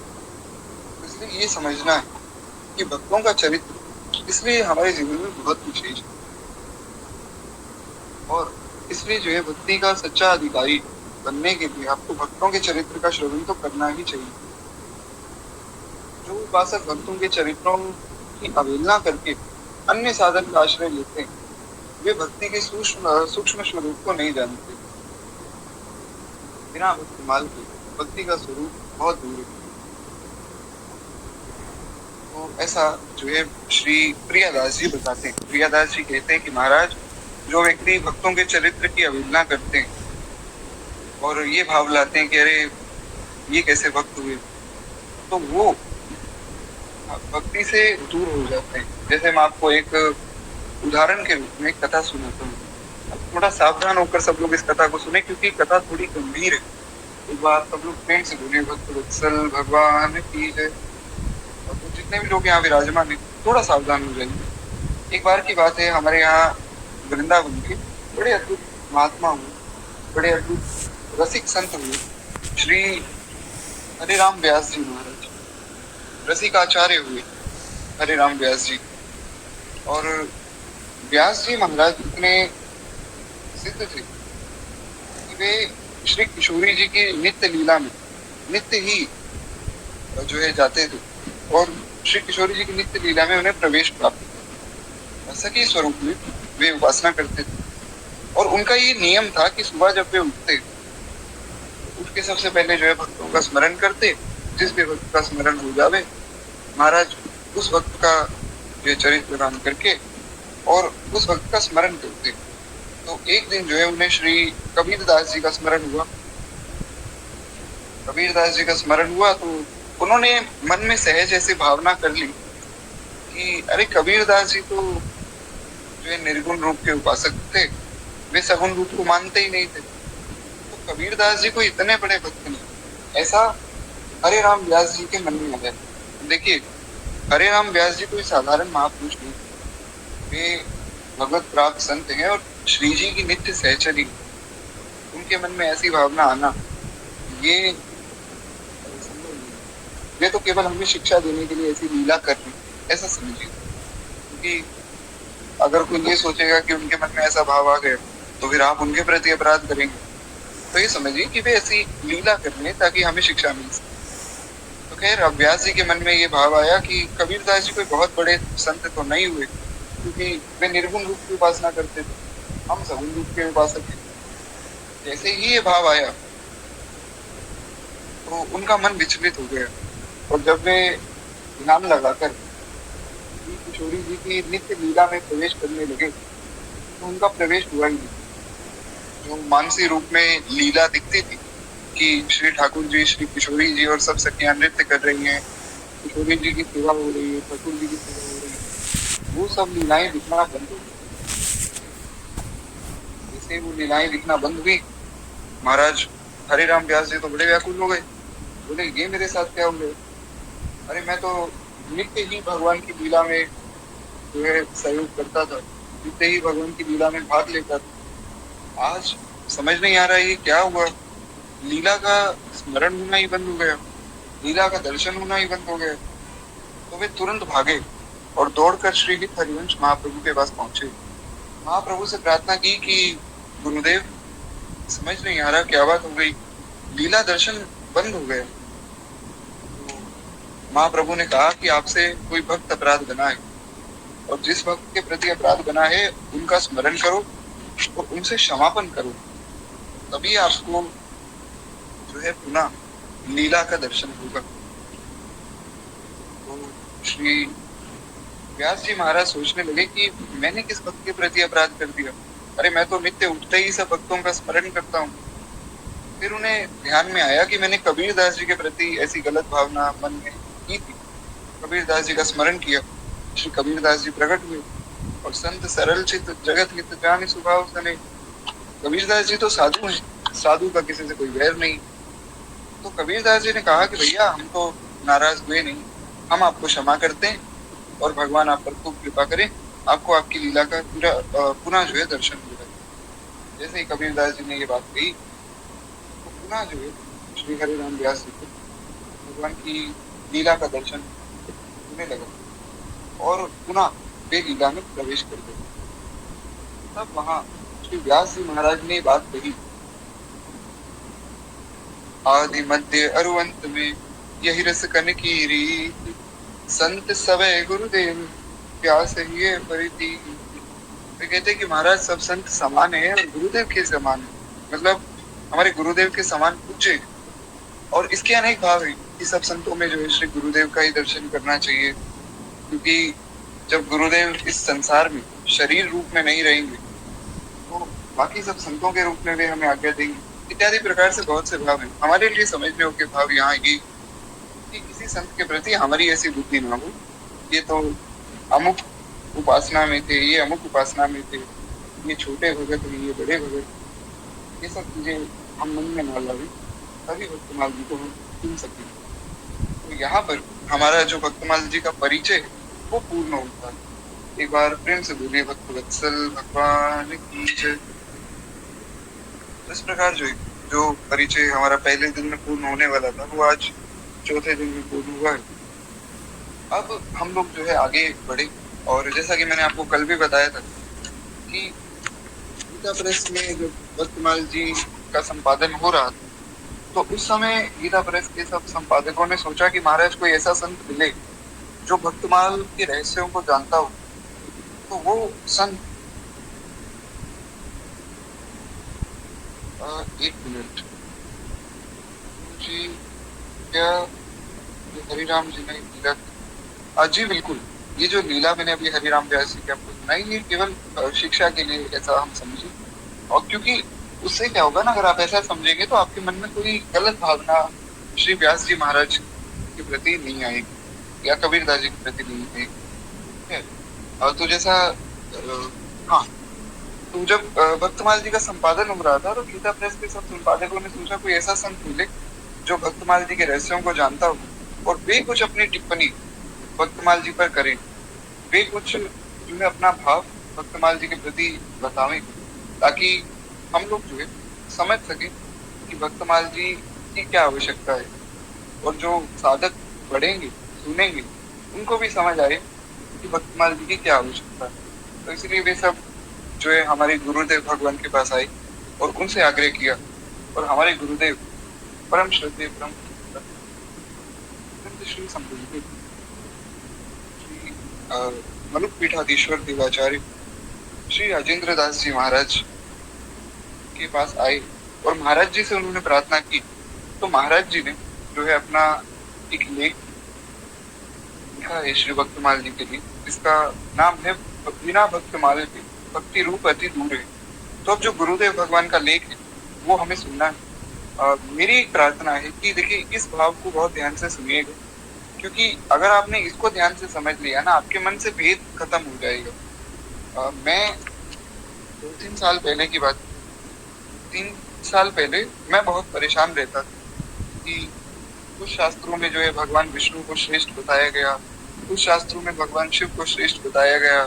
इसलिए ये समझना है कि भक्तों का चरित्र इसलिए हमारे जीवन में बहुत विशेष है, और इसलिए जो है भक्ति का सच्चा अधिकारी बनने के लिए आपको भक्तों के चरित्र का श्रवण तो करना ही चाहिए। जो उपासक भक्तों के चरित्रों की अवहेलना करके अन्य साधन का आश्रय लेते हैं वे भक्ति के सूक्ष्म स्वरूप को नहीं जानते। बिना भक्तिमाल के भक्ति का स्वरूप बहुत दूर है। तो ऐसा जो है श्री प्रियादास जी बताते हैं। प्रियादास जी कहते हैं कि महाराज, जो व्यक्ति भक्तों के चरित्र की अवहेलना करते हैं और ये भाव लाते हैं कि अरे ये कैसे भक्त हुए, तो वो भक्ति से दूर हो जाते हैं। जैसे मैं आपको एक उदाहरण के रूप में एक कथा सुनाता हूँ। थोड़ा सावधान होकर सब लोग इस कथा को सुने, क्योंकि कथा थोड़ी गंभीर है। एक बार सब लोग प्रेम से बोलिए भक्त वत्सल भगवान की जय। और तो जितने भी लोग यहाँ विराजमान है थोड़ा सावधान हो जाइए। एक बार की बात है, हमारे यहाँ वृंदावन के बड़े अद्भुत महात्मा हुए, बड़े अद्भुत रसिक संत हुए, श्री हरिराम व्यास जी महाराज। रसिकाचार्य हुए हरिराम व्यास जी। और व्यास जी महाराज इतने सिद्ध थे कि वे श्री किशोरी जी की नित्य लीला में नित्य ही जो है जाते थे, और श्री किशोरी जी की नित्य लीला में उन्हें प्रवेश प्राप्त था। सखी स्वरूप में वे उपासना करते थे, और उनका ये नियम था कि सुबह जब वे उठते, उठ के सबसे पहले जो है भक्तों का स्मरण करते। जिस भी भक्त का स्मरण हो जावे, महाराज उस भक्त का जो चरित्र गान करके और उस भक्त का स्मरण करते। तो एक दिन जो है उन्हें श्री कबीरदास जी का स्मरण हुआ। कबीरदास जी का स्मरण हुआ तो उन्होंने मन में सहज ऐसी भावना कर ली कि अरे कबीरदास जी तो जो है निर्गुण रूप के उपासक थे, वे सगुण रूप को मानते ही नहीं थे। तो कबीरदास जी को इतने बड़े भक्त नहीं, ऐसा हरे राम व्यास जी के मन में आ गया। देखिए, हरे राम व्यास जी कोई साधारण महापुरुष नहीं, वे भगवत प्राप्त संत हैं और श्री जी की नित्य सहचरी। उनके मन में ऐसी भावना आना ये तो केवल हमें शिक्षा देने के लिए ऐसी लीला कर रही, ऐसा समझिए। क्योंकि अगर कोई ये सोचेगा कि उनके मन में ऐसा भाव आ गया तो फिर आप उनके प्रति अपराध करेंगे। तो ये समझिए कि वे ऐसी लीला कर रहे हैं ताकि हमें शिक्षा मिल सके। तो खैर, अब व्यास जी के मन में ये भाव आया कि कबीरदास जी कोई बहुत बड़े संत तो नहीं हुए, क्योंकि वे निर्गुण रूप की उपासना करते थे, हम सगुण रूप के उपासक हैं। जैसे ही ये भाव आया तो उनका मन विचलित हो गया, और जब वे ध्यान लगाकर किशोरी जी की नित्य लीला में प्रवेश करने लगे तो उनका प्रवेश हुआ ही नहीं। जो मानसी रूप में लीला दिखती थी कि श्री ठाकुर जी, श्री किशोरी जी और सब सखियां नृत्य कर रही हैं, किशोरी जी की सेवा हो रही है, ठाकुर जी की सेवा हो रही है, वो सब लीलाएं दिखना बंद हो गई। जैसे वो लीलाएं दिखना बंद हुई, महाराज हरिराम व्यास जी तो बड़े व्याकुल हो गए। बोले, ये मेरे साथ क्या हो गया? अरे मैं तो नित्य ही भगवान की लीला में जो है सहयोग करता था, नित्य ही भगवान की लीला में भाग लेता था, आज समझ नहीं आ रहा है ये क्या हुआ। लीला का स्मरण होना ही बंद हो गया, लीला का दर्शन होना ही बंद हो गया। तो वे तुरंत भागे और दौड़कर श्री हित हरिवंश महाप्रभु के पास पहुंचे। महाप्रभु से प्रार्थना की कि गुरुदेव, समझ नहीं आ रहा क्या बात हो गई, लीला दर्शन बंद हो गया। तो महाप्रभु ने कहा कि आपसे कोई भक्त अपराध बना है, और जिस भक्त के प्रति अपराध बना है उनका स्मरण करो और उनसे क्षमापण करो, तभी आपको जो है पुनः लीला का दर्शन होगा। तो श्री व्यास जी महाराज सोचने लगे कि मैंने किस भक्त के प्रति अपराध कर दिया, अरे मैं तो नित्य उठते ही सब भक्तों का स्मरण करता हूँ। फिर उन्हें ध्यान में आया कि मैंने कबीरदास जी के प्रति ऐसी गलत भावना मन में की थी। कबीरदास जी का स्मरण किया, श्री कबीरदास जी प्रकट हुए और संत सरल चित जगत हित जानि स्वभाव सने। कबीरदास जी तो साधु हैं, साधु का किसी से कोई वैर नहीं। तो कबीरदास जी ने कहा कि भैया हम तो नाराज हुए नहीं, हम आपको क्षमा करते हैं और भगवान आप पर खूब कृपा करें, आपको आपकी लीला का पूरा पुनः जो है दर्शन हो जाए। जैसे ही कबीरदास जी ने ये बात कही तो पुनः जो है श्री हरिराम व्यास जी को भगवान की लीला का दर्शन होने लगा और पुनः वे लीला में प्रवेश कर गए। तब वहां श्री व्यास जी महाराज ने बात कही, आदि मध्य अरु अंत में यही रस कन की रीत, संत सवै गुरुदेव व्यास ही परिति। वे कहते हैं कि महाराज सब संत समान है और गुरुदेव के समान है, मतलब हमारे गुरुदेव के समान पूज्य। और इसके अनेक भाव है कि सब संतों में जो है श्री गुरुदेव का ही दर्शन करना चाहिए, क्योंकि जब गुरुदेव इस संसार में शरीर रूप में नहीं रहेंगे तो बाकी सब संतों के रूप में वे हमें आज्ञा देंगे। इत्यादि प्रकार से बहुत से भाव हैं। हमारे लिए समझने योग्य भाव यहाँ ये कि किसी संत के प्रति हमारी ऐसी बुद्धि ना हो, ये तो अमुक उपासना में थे, ये अमुक उपासना में थे, ये छोटे भगत हैं, ये बड़े भगत, ये सब चीजें हम मन में ना लावे, तभी भक्तमाल जी को हम सुन सकें। तो यहाँ पर हमारा जो भक्तमाल जी का परिचय है वो पूर्ण होता है। एक बार प्रेम से बोलिए भक्त वत्सल भगवान की जय। इस प्रकार जो परिचय हमारा पहले दिन में पूर्ण होने वाला था वो आज चौथे दिन में पूर्ण हुआ है। अब हम लोग जो है आगे बढ़े, और जैसा कि मैंने आपको कल भी बताया था कि गीता प्रेस में जब भक्तमाल जी का संपादन हो रहा था तो उस समय गीता प्रेस के सब संपादकों ने सोचा कि महाराज कोई ऐसा संत मिले जो भक्तमाल के रहस्यों को जानता हो, तो वो संत एक मिनट जी, क्या हरिराम जी ने लीला जी, बिल्कुल ये जो लीला मैंने अभी हरिराम व्यास जी की आपको सुनाई, ये केवल शिक्षा के लिए ऐसा हम समझे। और क्योंकि उससे क्या होगा ना, अगर आप ऐसा समझेंगे तो आपके मन में कोई गलत भावना श्री व्यास जी महाराज के प्रति नहीं आएगी या कबीरदास जी के प्रति नहीं आएगी। तो जैसा हाँ, तो जब भक्तमाल जी का संपादन हो रहा था तो गीता प्रेस के सब संपादकों ने सोचा कोई ऐसा संत मिले जो भक्तमाल जी के रहस्यों को जानता हो और वे कुछ अपनी टिप्पणी भक्तमाल जी पर करें, वे कुछ जो है अपना भाव भक्तमाल जी के प्रति बतावें, ताकि हम लोग जो है समझ सके कि भक्तमाल जी की क्या आवश्यकता है, और जो साधक बढ़ेंगे सुनेंगे उनको भी समझ आए कि भक्तमाल जी की क्या आवश्यकता है। तो इसलिए वे सब जो है हमारे गुरुदेव भगवान के पास आए और उनसे आग्रह किया, और हमारे गुरुदेव परम श्रद्धेय परम श्री संपूर्ण श्री मनुक पीठाधीश्वर देवाचार्य श्री राजेंद्र दास जी महाराज के पास आए और महाराज जी से उन्होंने प्रार्थना की। तो महाराज जी ने जो है अपना एक लेख लिखा है श्री भक्तमाल जी के लिए, इसका नाम है बिना भक्तमाल के भक्ति रूप अति दूर है। तो अब जो गुरुदेव भगवान का लेख है वो हमें सुनना है। मेरी एक प्रार्थना है कि देखिए इस भाव को बहुत ध्यान से सुनिएगा, क्योंकि अगर आपने इसको ध्यान से समझ लिया ना, आपके मन से भेद खत्म हो जाएगा। मैं 2-3 साल पहले की बात, 3 साल पहले मैं बहुत परेशान रहता था कि कुछ शास्त्रों में जो है भगवान विष्णु को श्रेष्ठ बताया गया, कुछ शास्त्रों में भगवान शिव को श्रेष्ठ बताया गया,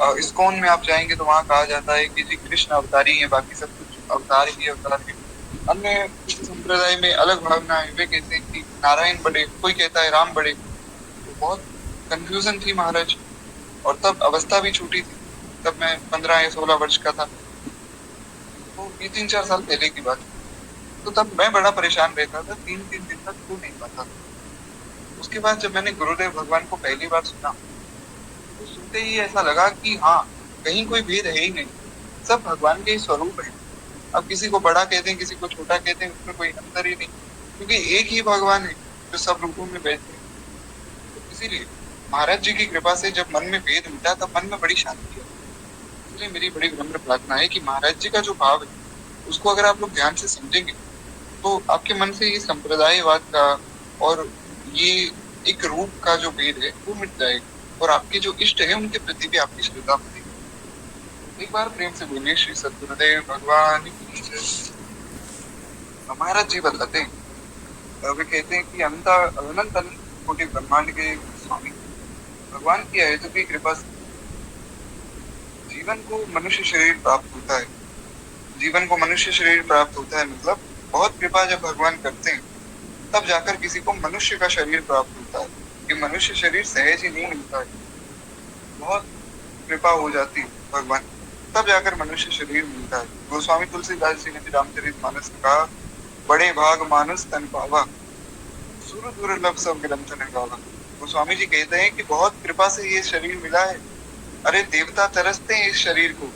इस्कॉन में आप जाएंगे तो वहाँ कहा जाता है कि जी कृष्ण अवतारी है, बाकी सब कुछ अवतार ही अवतार है। अन्य किसी संप्रदाय में अलग भावना है, वे कहते हैं कि नारायण बड़े, कोई कहता है राम बड़े। तो बहुत कंफ्यूजन थी महाराज, और तब अवस्था भी छोटी थी, तब मैं 15 या 16 वर्ष का था। तो ये 3-4 साल पहले की बात है। तो तब मैं बड़ा परेशान रहता था, 3-3 दिन तक सो नहीं पाता था। उसके बाद जब मैंने गुरुदेव भगवान को पहली बार सुना, तो सुनते ही ऐसा लगा कि हाँ, कहीं कोई भेद है ही नहीं, सब भगवान के ही स्वरूप है। अब किसी को बड़ा कहते हैं, किसी को छोटा कहते हैं, उसमें कोई अंतर ही नहीं, क्योंकि एक ही भगवान है जो सब रूपों में बैठते हैं। तो इसीलिए महाराज जी की कृपा से जब मन में भेद मिटा, तब मन में बड़ी शांति आई। इसलिए मेरी बड़ी विनम्र प्रार्थना है कि महाराज जी का जो भाव है, उसको अगर आप लोग ध्यान से समझेंगे, तो आपके मन से ये संप्रदायवाद का और ये एक रूप का जो भेद है वो मिट जाएगा, और आपके जो इष्ट है उनके प्रति भी आपकी श्रद्धा बढ़ेगी। एक बार प्रेम से बोलिए श्री सद्गुरुदेव भगवान की जय। महाराज जी बताते हैं, वे कहते हैं कि अनंत अनंत कोटि ब्रह्मांड के स्वामी भगवान की अहेतु की कृपा से जीवन को मनुष्य शरीर प्राप्त होता है। जीवन को मनुष्य शरीर प्राप्त होता है मतलब बहुत कृपा जब भगवान करते हैं, तब जाकर किसी को मनुष्य का शरीर प्राप्त होता है। कि मनुष्य शरीर सहज ही नहीं मिलता है, बहुत कृपा हो जाती है भगवान, तब जाकर मनुष्य शरीर मिलता है। गोस्वामी तुलसीदास जी ने रामचरितमानस में कहा, बड़े भाग मानुष तन पावा, सुर दुर्लभ सब ग्रंथ ने गावा। गोस्वामी जी कहते हैं कि बहुत कृपा से ये शरीर मिला है। अरे देवता तरसते हैं इस शरीर को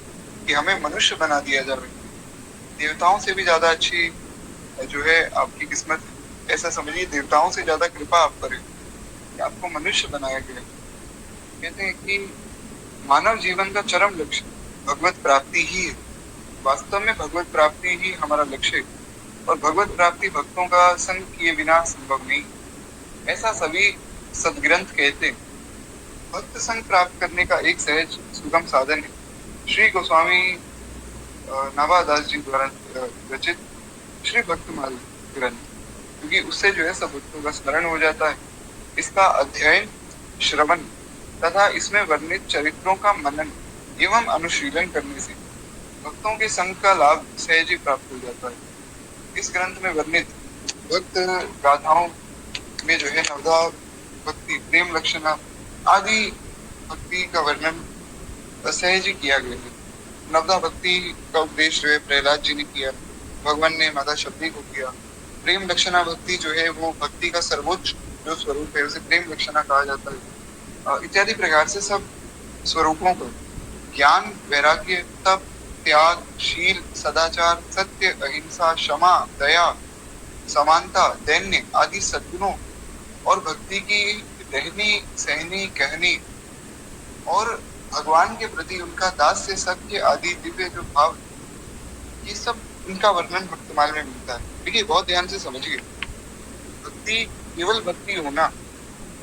कि हमें मनुष्य बना दिया जाए। देवताओं से भी ज्यादा अच्छी जो है आपकी किस्मत, ऐसा समझिए, देवताओं से ज्यादा कृपा आप पर है कि आपको मनुष्य बनाया गया। कहते हैं कि मानव जीवन का चरम लक्ष्य भगवत प्राप्ति ही है। वास्तव में भगवत प्राप्ति ही हमारा लक्ष्य है, और भगवत प्राप्ति भक्तों का संग किए बिना संभव नहीं, ऐसा सभी सदग्रंथ कहते हैं। भक्त संग प्राप्त करने का एक सहज सुगम साधन है श्री गोस्वामी नाभादास जी द्वारा रचित श्री भक्तमाल ग्रंथ, क्योंकि उससे जो है सब भक्तों का स्मरण हो जाता है। इसका अध्ययन, श्रवण तथा इसमें वर्णित चरित्रों का मनन एवं अनुशीलन करने से भक्तों के संग का लाभ सहज ही प्राप्त हो जाता है। इस ग्रंथ में वर्णित भक्त गाथाओं में जो है नवधा भक्ति, प्रेम लक्षणा आदि भक्ति का वर्णन सहज ही किया गया है। नवधा भक्ति का उपदेश जो है प्रहलाद जी ने किया, भगवान ने माता शबरी को किया। प्रेम लक्षणा भक्ति जो है वो भक्ति का सर्वोच्च जो स्वरूप है, उसे प्रेम लक्षणा कहा जाता है। इत्यादि प्रकार से सब स्वरूपों को ज्ञान, वैराग्य, तप, त्याग, शील, सदाचार, सत्य, अहिंसा, क्षमा, दया, समानता, दैन्य आदि सद्गुणों और भक्ति की रहनी, सहनी, कहनी और भगवान के प्रति उनका दास्य, सत्य आदि दिव्य जो भाव, ये सब इनका वर्णन भक्तमाल में मिलता है। देखिए बहुत ध्यान से समझिए, भक्ति केवल भक्ति होना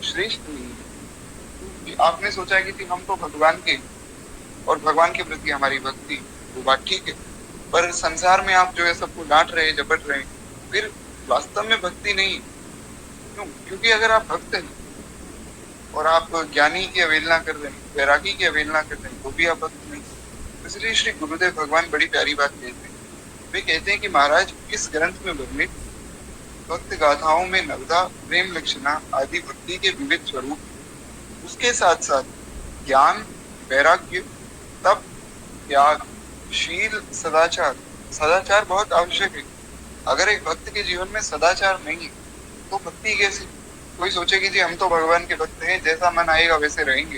श्रेष्ठ नहीं है। आपने सोचा है कि हम तो भगवान के और भगवान के प्रति हमारी भक्ति, वो बात ठीक है, पर संसार में आप जो है सबको डांट रहे, झपट रहे, फिर वास्तव में भक्ति नहीं। क्यों? क्योंकि अगर आप भक्त हैं और आप ज्ञानी की अवहेलना कर रहे हैं, वैरागी की अवहेलना कर रहे हैं, तो भी आप भक्त नहीं। इसलिए श्री गुरुदेव भगवान बड़ी प्यारी बात कहते हैं। वे कहते हैं कि महाराज इस ग्रंथ में वर्णित भक्त गाथाओं में नवधा, प्रेम लक्षणा आदि भक्ति के विविध स्वरूप, उसके साथ साथ ज्ञान, वैराग्य, तप, त्याग, शील, सदाचार। सदाचार बहुत आवश्यक है। अगर एक भक्त के जीवन में सदाचार नहीं है तो भक्ति कैसी? कोई सोचेगी जी हम तो भगवान के भक्त हैं, जैसा मन आएगा वैसे रहेंगे,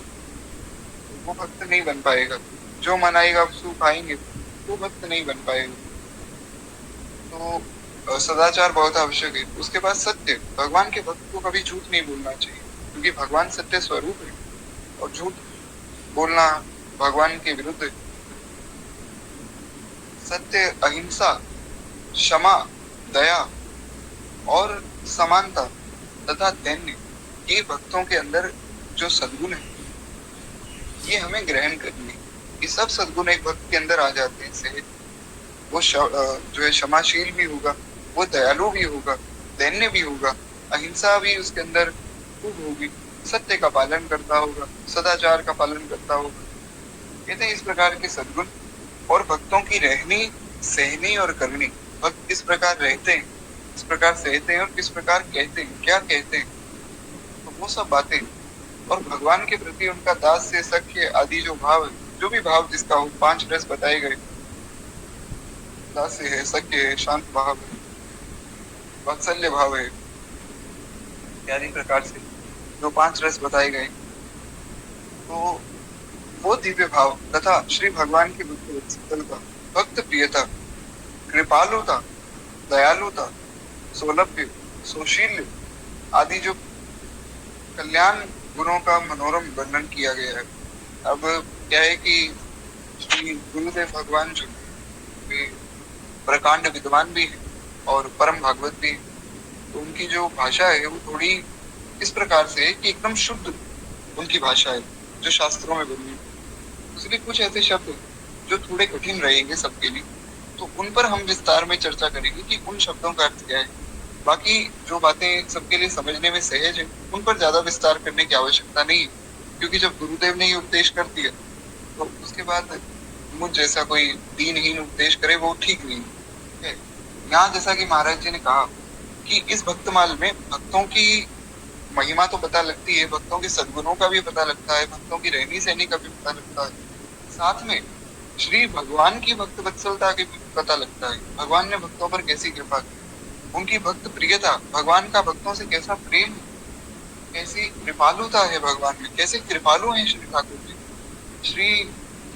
वो भक्त नहीं बन पाएगा। जो मन आएगा सो खाएंगे, वो भक्त नहीं बन पाएगा। तो सदाचार बहुत आवश्यक है। उसके बाद सत्य, भगवान के भक्त को कभी झूठ नहीं बोलना चाहिए, क्योंकि भगवान सत्य स्वरूप है और झूठ बोलना भगवान के विरुद्ध है। सत्य, अहिंसा, क्षमा, दया और समानता तथा दैन्य, ये भक्तों के अंदर जो सद्गुण है ये हमें ग्रहण करनी है। ये सब सद्गुण एक भक्त के अंदर आ जाते हैं सहज। वो जो है क्षमाशील भी होगा, वो दयालु भी होगा, दैन्य भी होगा, अहिंसा भी उसके अंदर खूब होगी, सत्य का पालन करता होगा, सदाचार का पालन करता होगा, कहते हैं इस प्रकार के सद्गुण और भक्तों की रहनी, सहनी और करनी, भक्त किस प्रकार रहते हैं, किस प्रकार सहते हैं और किस प्रकार कहते हैं, क्या कहते हैं, तो वो सब बातें और भगवान के प्रति उनका दास से सख्य आदि जो भाव है, जो भी भाव जिसका हो, 5 रस बताए गए, दास्य है, सख्य है, शांत भाव है, वात्सल्य भाव है, इत्यादि प्रकार से जो 5 रस बताए गए, तो वो दिव्य भाव तथा श्री भगवान की भक्त वत्सलता, भक्त प्रियता, कृपालुता, दयालुता, सौलभ्य, सौशील्य आदि जो कल्याण गुणों का मनोरम वर्णन किया गया है। अब क्या है कि श्री गुरुदेव भगवान जो वे प्रकांड विद्वान भी है और परम भागवत भी, तो उनकी जो भाषा है वो थोड़ी इस प्रकार से है कि एकदम शुद्ध उनकी भाषा है जो शास्त्रों में बनी है। इसलिए कुछ ऐसे शब्द जो थोड़े कठिन रहेंगे सबके लिए, तो उन पर हम विस्तार में चर्चा करेंगे कि उन शब्दों का अर्थ क्या है। बाकी जो बातें सबके लिए समझने में सहज है, उन पर ज्यादा विस्तार करने की आवश्यकता नहीं है, क्योंकि जब गुरुदेव ने ये उपदेश कर दिया तो उसके बाद मुझ जैसा कोई दीनहीन उपदेश करे वो ठीक नहीं है। यहाँ जैसा कि महाराज जी ने कहा कि इस भक्तमाल में भक्तों की महिमा तो पता लगती है, भक्तों के सद्गुणों का भी पता लगता है, भक्तों की रहनी सहनी का भी पता लगता है, साथ में श्री भगवान की भक्त वत्सलता के भी पता लगता है। भगवान ने भक्तों पर कैसी कृपा की, उनकी भक्त प्रियता, भगवान का भक्तों से कैसा प्रेम, कैसी कृपालुता है भगवान में, कैसे कृपालु हैं श्री ठाकुर जी। श्री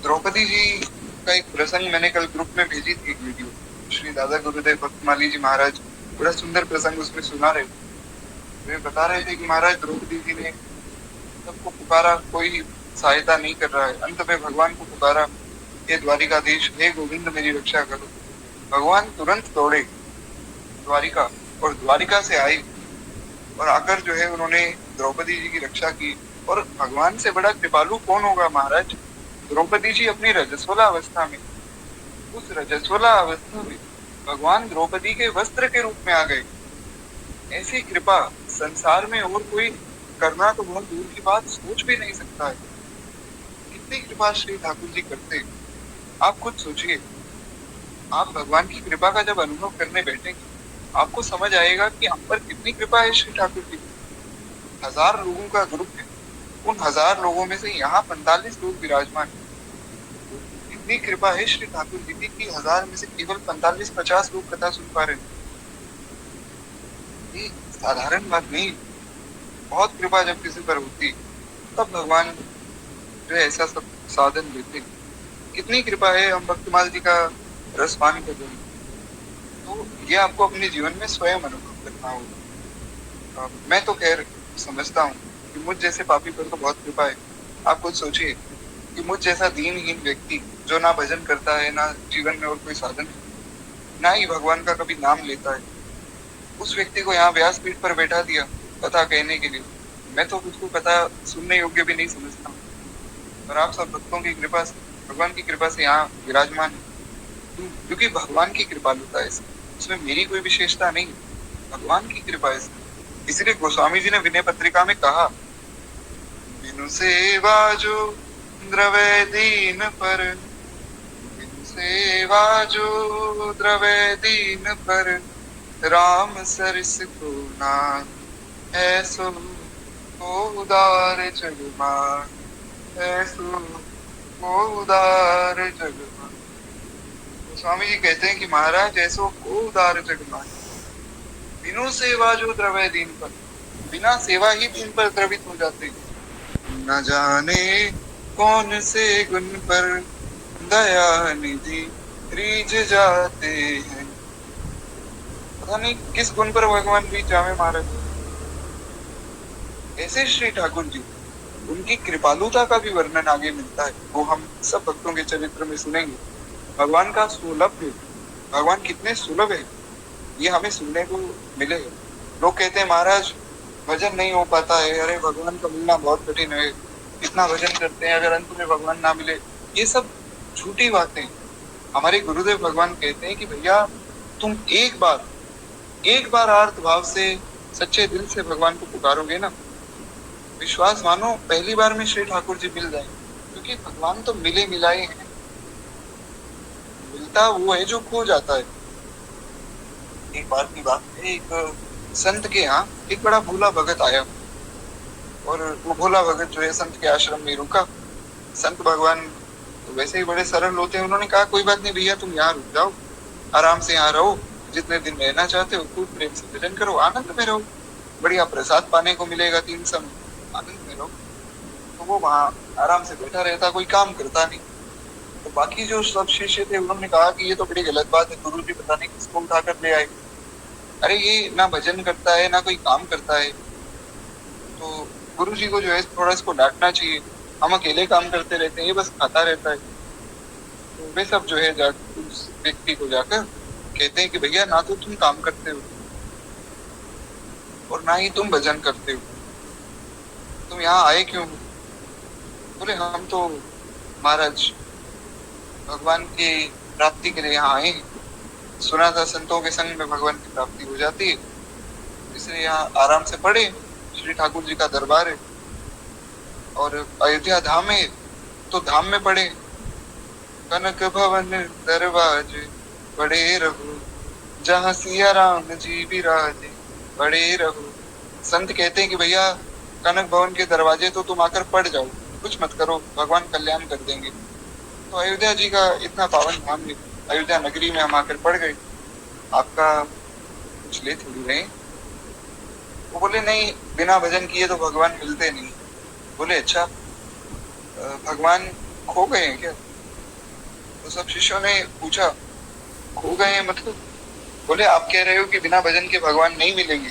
द्रौपदी जी का एक प्रसंग मैंने कल ग्रुप में भेजी थी, एक वीडियो, श्री दादा गुरुदेव भक्तमाली जी महाराज बड़ा सुंदर प्रसंग उसमें सुना रहे थे। वे बता रहे थे कि महाराज द्रौपदी जी ने सबको पुकारा, कोई सहायता नहीं कर रहा है, अंत में भगवान को पुकारा, हे द्वारिकाधीश, हे गोविंद मेरी रक्षा करो। भगवान तुरंत दौड़े द्वारिका और द्वारिका से आए और आकर जो है उन्होंने द्रौपदी जी की रक्षा की। और भगवान से बड़ा कृपालु कौन होगा महाराज। द्रौपदी जी अपनी रजस्वला अवस्था में, उस रजस्वला अवस्था में भगवान द्रौपदी के वस्त्र के रूप में आ गए। ऐसी कृपा संसार में और कोई करना तो बहुत दूर की बात, सोच भी नहीं सकता है। कितनी कृपा श्री ठाकुर जी करते, आप खुद सोचिए। आप भगवान की कृपा का जब अनुभव करने बैठेंगे आपको समझ आएगा कि हम पर कितनी कृपा है श्री ठाकुर जी। 1000 लोगों का ग्रुप है, उन 1000 लोगों में से यहाँ 45 लोग विराजमान है। इतनी कृपा है श्री ठाकुर जी की कि 1000 में से केवल 45-50 लोग कथा सुन पा रहे हैं। ये साधारण बात नहीं। बहुत कृपा जब किसी पर होती तब भगवान जो ऐसा सब साधन देते। कितनी कृपा है, हम भक्तमाल जी का रसपान कर रहे हैं, तो ये आपको अपने जीवन में स्वयं अनुभव करना होगा। मैं तो खैर समझता हूँ कि मुझ जैसे पापी पर तो बहुत कृपा है। आप खुद सोचिए कि मुझ जैसा दीनहीन व्यक्ति जो ना भजन करता है, ना जीवन में और कोई साधन है, ना ही भगवान का कभी नाम लेता है, उस व्यक्ति को यहाँ व्यासपीठ पर बैठा दिया कथा कहने के लिए। मैं तो उसको कथा सुनने योग्य भी नहीं समझता, और आप सब भक्तों की कृपा से, भगवान की कृपा से यहाँ विराजमान है, क्योंकि भगवान की कृपालुता है, इसमें मेरी कोई विशेषता नहीं, भगवान की कृपा है। इसलिए गोस्वामी जी ने विनय पत्रिका में कहा, बिनु सेवा जो द्रवे दीन पर, बिनु सेवा जो द्रवे दीन पर, राम सरस को नाम, ऐसो को उदार जगमान, ऐसो को उदार जगमान। स्वामी जी कहते हैं कि महाराज ऐसो को उदार जगमान, बिनु सेवा जो द्रव्य दीन पर, बिना सेवा ही दीन पर द्रवित हो जाते। न जाने कौन से गुण पर दया निधि रीझ जाते हैं। पता नहीं किस गुण पर भगवान रीझ जावे महाराज। ऐसे श्री ठाकुर जी, उनकी कृपालुता का भी वर्णन आगे मिलता है, वो हम सब भक्तों के चरित्र में सुनेंगे। भगवान का सुलभ है, भगवान कितने सुलभ है ये हमें सुनने को मिलेगा। लोग कहते हैं महाराज भजन नहीं हो पाता है, अरे भगवान का मिलना बहुत कठिन है, इतना भजन करते हैं अगर अंत में भगवान ना मिले, ये सब झूठी बातें। हमारे गुरुदेव भगवान कहते हैं कि भैया तुम एक बार आर्त भाव से सच्चे दिल से भगवान को पुकारोगे ना, विश्वास मानो पहली बार में श्री ठाकुर जी मिल जाए। क्योंकि भगवान तो मिले मिलाए हैं, मिलता वो है जो खो जाता है। एक बार की बात है, एक संत के यहाँ एक बड़ा भोला भगत आया, और वो भोला भगत जो है संत के आश्रम में रुका। संत भगवान तो वैसे ही बड़े सरल होते हैं, उन्होंने कहा कोई बात नहीं भैया, तुम यहाँ रुक जाओ, आराम से यहाँ रहो, जितने दिन रहना चाहते हो खूब प्रेम से भजन करो, आनंद में रहो, बढ़िया प्रसाद पाने को मिलेगा 3 समय, आनंद में रहो। तो वो वहाँ आराम से बैठा रहता, कोई काम करता नहीं। तो बाकी जो सब शिष्य थे उन्होंने कहा कि ये तो बड़ी गलत बात है, गुरु जी पता नहीं किसको उठा कर ले आए, अरे ये ना भजन करता है ना कोई काम करता है, तो गुरु जी को जो है थोड़ा इसको डांटना चाहिए, हम अकेले काम करते रहते हैं, ये बस खाता रहता है। तो वे सब जो है उस व्यक्ति को जाकर कहते हैं कि भैया ना तो तुम काम करते हो और ना ही तुम भजन करते हो, तुम यहाँ आए क्यों? बोले हम तो महाराज भगवान की प्राप्ति के लिए यहाँ आए हैं, सुना था संतों के संग में भगवान की प्राप्ति हो जाती है, इसलिए यहाँ आराम से पढ़े, श्री ठाकुर जी का दरबार है और अयोध्या धाम है, तो धाम में पढ़े, कनक भवन दरवाजे पढ़े रहो, जहाँ सिया राम जी विराजे पढ़े रहो। संत कहते हैं कि भैया कनक भवन के दरवाजे तो तुम आकर पढ़ जाओ, कुछ मत करो, भगवान कल्याण कर देंगे। तो अयोध्या जी का इतना पावन धाम है, अयोध्या नगरी में हम आकर पढ़ गए, आपका कुछ ले थोड़ी रहे। वो बोले नहीं, बिना भजन किए तो भगवान मिलते नहीं। बोले अच्छा, भगवान खो गए हैं क्या? तो सब शिष्यों ने पूछा खो गए हैं मतलब? बोले आप कह रहे हो कि बिना भजन के भगवान नहीं मिलेंगे,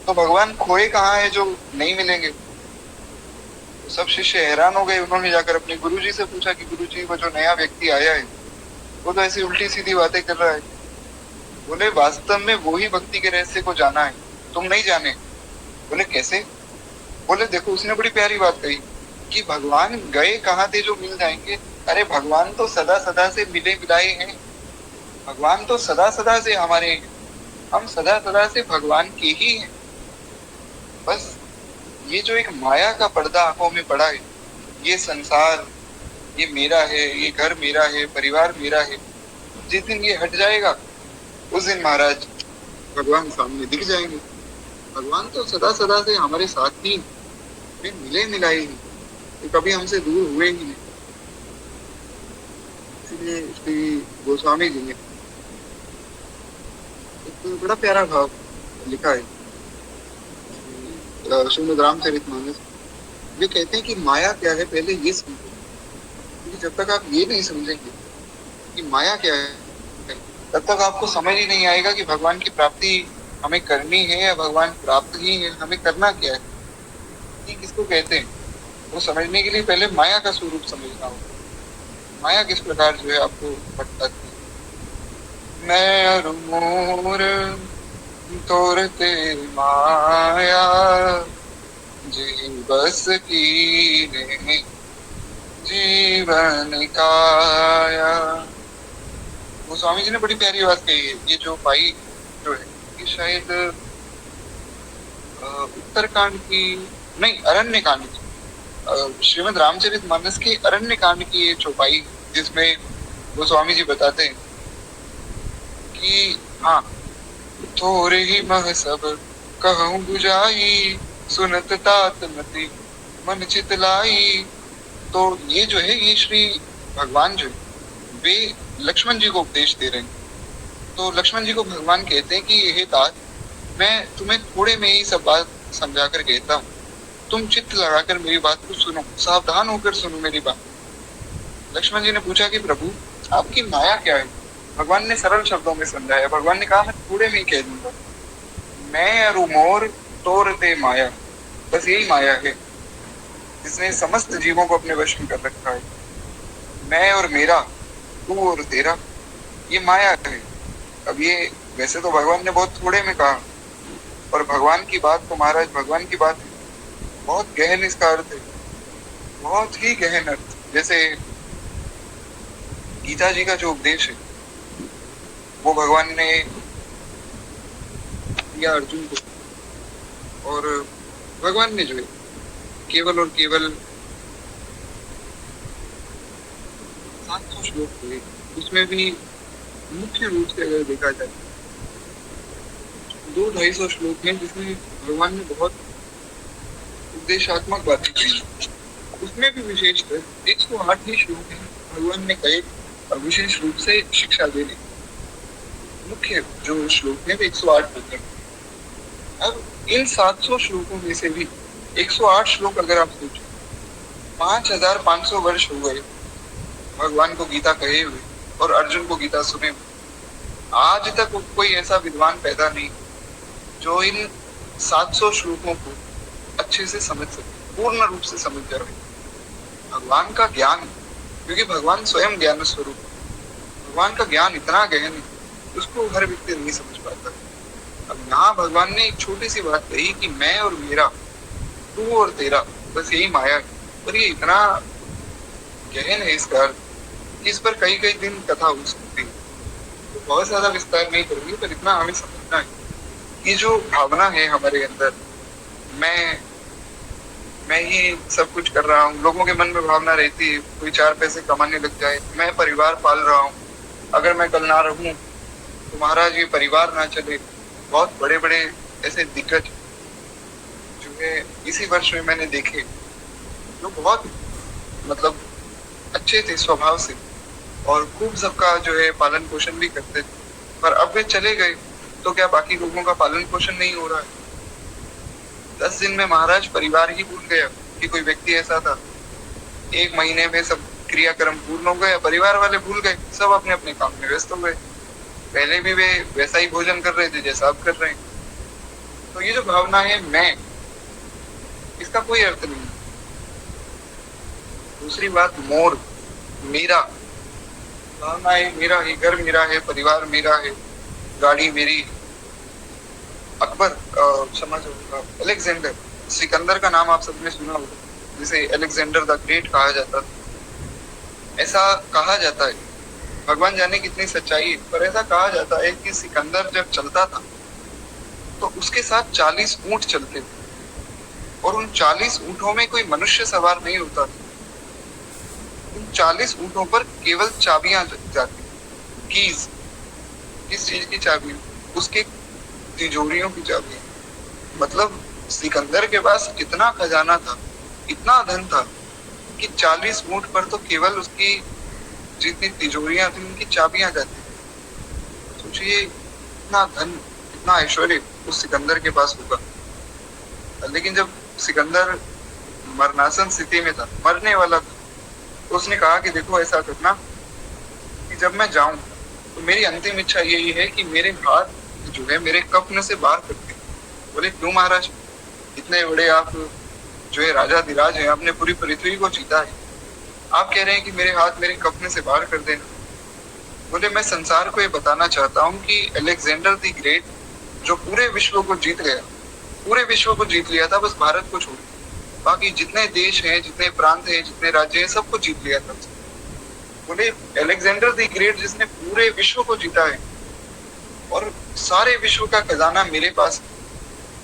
तो भगवान खोए कहाँ है जो नहीं मिलेंगे? तो सब शिष्य हैरान हो गए। उन्होंने जाकर अपने गुरुजी से पूछा कि गुरुजी वो जो नया व्यक्ति आया है वो तो ऐसी उल्टी सीधी बातें कर रहा है। बोले वास्तव में वो ही भक्ति के रहस्य को जाना है, तुम नहीं जाने। बोले कैसे? बोले देखो, उसने बड़ी प्यारी बात कही कि भगवान गए कहाँ थे जो मिल जाएंगे? अरे भगवान तो सदा सदा से मिले मिलाए हैं, भगवान तो सदा सदा से हमारे हैं, हम सदा सदा से भगवान के ही हैं। बस ये जो एक माया का पर्दा आंखों में पड़ा है, ये संसार ये मेरा है, ये घर मेरा है, परिवार मेरा है, जिस दिन ये हट जाएगा उस दिन महाराज भगवान सामने दिख जाएंगे। भगवान तो सदा सदा से हमारे साथ ही में मिले मिलाए ही, तो कभी हमसे दूर हुए ही नहीं। इसलिए श्री गोस्वामी जी ने एक बड़ा प्यारा भाव लिखा है श्रीमद् रामचरितमानस। वे कहते हैं कि माया क्या है पहले ये समझो, क्योंकि जब तक आप ये नहीं समझेंगे कि माया क्या है तब तक आपको समझ ही नहीं आएगा कि भगवान की प्राप्ति हमें करनी है या भगवान प्राप्त ही है, हमें करना क्या है, ये किसको कहते हैं। वो समझने के लिए पहले माया का स्वरूप समझना होगा, माया किस प्रकार जो है आपको भटकाती है। मैं और मोर तोरते माया जी बस की ने जीवन काया। वो स्वामी जी ने बड़ी प्यारी बात कही है। ये जो पाई जो है ये शायद उत्तरकांड की नहीं, अरण्य कांड की, श्रीमद् रामचरितमानस की अरण्य कांड की ये चौपाई, जिसमें वो स्वामी जी बताते हैं कि हाँ, थोड़े ही मह सब कहूँ बुझाई, सुनत तात मति मन चित लाई। तो ये जो है ये श्री भगवान जो है वे लक्ष्मण जी को उपदेश दे रहे हैं। तो लक्ष्मण जी को भगवान कहते हैं कि हे तात, मैं तुम्हें थोड़े में ही सब बात समझा कर कहता हूँ, तुम चित्त लगाकर मेरी बात को सुनो, सावधान होकर सुनो मेरी बात। लक्ष्मण जी ने पूछा कि प्रभु आपकी माया क्या है? भगवान ने सरल शब्दों में समझाया। भगवान ने कहा मैं थोड़े में ही कह दूंगा, मैं और मोर तोरते माया, बस यही माया है जिसने समस्त जीवों को अपने वश में कर रखा है। मैं और मेरा, तू और तेरा, ये माया है। अब ये वैसे तो भगवान ने बहुत थोड़े में कहा, और भगवान की बात तो महाराज भगवान की बात बहुत गहन, इसका अर्थ है बहुत ही गहन अर्थ। जैसे गीता जी का जो उपदेश है वो भगवान ने दिया अर्जुन को, और भगवान ने जो है केवल और केवल श्लोक हुए, उसमें भी मुख्य रूप से अगर देखा जाए 200-250 श्लोक हैं जिसमें भगवान ने बहुत उपदेशात्मक बातें कही। उसमें भी विशेषकर 108 ही श्लोक हैं भगवान ने कहे और विशेष रूप से शिक्षा देने। मुख्य जो श्लोक हैं वे 108 होते हैं। अब इन 700 श्लोकों में से भी 108 श्लोक अगर आप सोचो, 5500 वर्ष हो गए भगवान को गीता कहे हुए और अर्जुन को गीता सुने हुए। आज तक कोई ऐसा विद्वान पैदा नहीं जो इन 700 श्लोकों को अच्छे से समझ सके, पूर्ण रूप से समझ जाए। भगवान का ज्ञान, क्योंकि भगवान स्वयं ज्ञान स्वरूप, भगवान का ज्ञान इतना गहन है उसको हर व्यक्ति नहीं समझ पाता। अब यहाँ भगवान ने एक छोटी सी बात कही कि मैं और मेरा, तू और तेरा, बस यही माया है। और ये इतना गहन है इसका अर्थ कि इस पर कई कई दिन कथा हो सकती है, तो बहुत ज्यादा विस्तार नहीं करूंगी, पर इतना हमें समझना है कि जो भावना है हमारे अंदर, मैं ही सब कुछ कर रहा हूँ, लोगों के मन में भावना रहती है कोई 4 पैसे कमाने लग जाए, मैं परिवार पाल रहा हूँ, अगर मैं कल ना रहूं तो महाराज ये परिवार ना चले। बहुत बड़े बड़े ऐसे दिग्गज जो है इसी वर्ष में मैंने देखे, जो बहुत मतलब अच्छे थे स्वभाव से और खूब सबका जो है पालन पोषण भी करते थे, पर अब वे चले गए तो क्या बाकी लोगों का पालन पोषण नहीं हो रहा है? 10 दिन में महाराज परिवार ही भूल गया कि कोई व्यक्ति ऐसा था। 1 महीने में सब क्रियाक्रम पूर्ण हो गया, परिवार वाले भूल गए, सब अपने अपने काम में व्यस्त हो गए। पहले भी वे वैसा ही भोजन कर रहे थे जैसा आप कर रहे हैं। तो ये जो भावना है मैं, इसका कोई अर्थ नहीं। दूसरी बात मोर, मेरा, भावना है मेरा है, घर मेरा है, परिवार मेरा है, गाड़ी मेरी। अकबर समझ होगा, अलेक्जेंडर, सिकंदर का नाम आप सबने सुना होगा, जिसे अलेक्जेंडर द ग्रेट कहा जाता था। ऐसा कहा जाता है, भगवान जाने कितनी सच्चाई है, पर ऐसा कहा जाता है कि सिकंदर जब चलता था तो उसके साथ 40 ऊंट चलते थे और उन 40 ऊंटों में कोई मनुष्य सवार नहीं होता था। उन 40 ऊंटों पर केवल चाबियां जाती, कीज। किस चीज की चाबी? उसके तिजोरियों की चाबी। मतलब सिकंदर के पास इतना खजाना था, इतना धन था कि 40 ऊंट पर तो केवल उसकी जितनी तिजोरियां थी उनकी चाबियां जाती। सोचिए इतना धन, इतना ऐश्वर्य उस सिकंदर के पास होगा। लेकिन जब सिकंदर मरणासन स्थिति में था, मरने वाला था, तो उसने कहा कि देखो ऐसा करना कि जब मैं जाऊं तो मेरी अंतिम इच्छा यही है कि मेरे हाथ जो है मेरे कफन से बाहर करते। बोले क्यों महाराज, इतने बड़े आप जो है राजा धीराज है, आपने पूरी पृथ्वी को जीता है, आप कह रहे हैं कि मेरे हाथ मेरे कफन से बाहर कर देना। बोले मैं संसार को ये बताना चाहता हूँ कि अलेक्जेंडर द ग्रेट जो पूरे विश्व को जीत गया, पूरे विश्व को जीत लिया था, बस भारत को छोड़, बाकी जितने देश हैं, जितने प्रांत हैं, जितने राज्य हैं, सबको जीत लिया था। बोले अलेक्जेंडर द ग्रेट जिसने पूरे विश्व को जीता है और सारे विश्व का खजाना मेरे पास,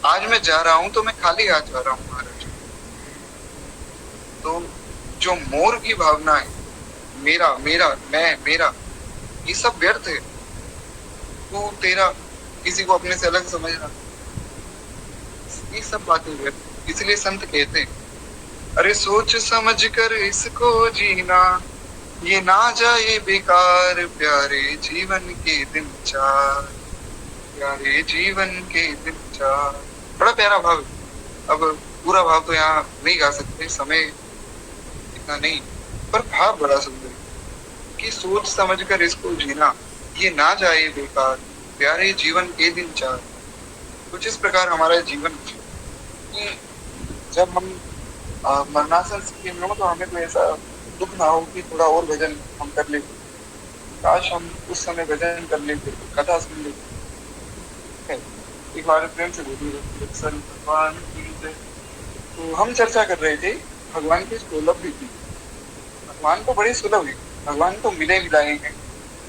आज मैं जा रहा हूं तो मैं खाली हाथ जा रहा हूं महाराज। तो जो मोर की भावना है, मेरा मेरा मैं मेरा, ये सब व्यर्थ है। तू तेरा, किसी को अपने से अलग समझना, ये सब बातें व्यर्थ। इसलिए संत कहते हैं अरे सोच समझ कर इसको जीना, ये ना जाए बेकार, प्यारे जीवन के दिन चार, प्यारे जीवन के दिन चार। बड़ा प्यारा भाव है। अब पूरा भाव तो यहाँ नहीं गा सकते, समय इतना नहीं, पर भाव बड़ा सुंदर है कि सोच समझ कर इसको जीना, ये ना जाए बेकार, प्यारे जीवन के दिन चार। कुछ इस प्रकार हमारा जीवन कि जब हम मरणासन स्थिति में हो तो हमें तो ऐसा दुख ना हो कि थोड़ा और भजन हम कर ले, काश हम उस समय भजन कर लेते, कथा सुन लेते। एक बार प्रेम से बोलिए भगवान की जय। तो हम चर्चा कर रहे थे भगवान के सुलभ भी थी। भगवान को बड़े सुलभ है, भगवान को मिले मिलाए हैं।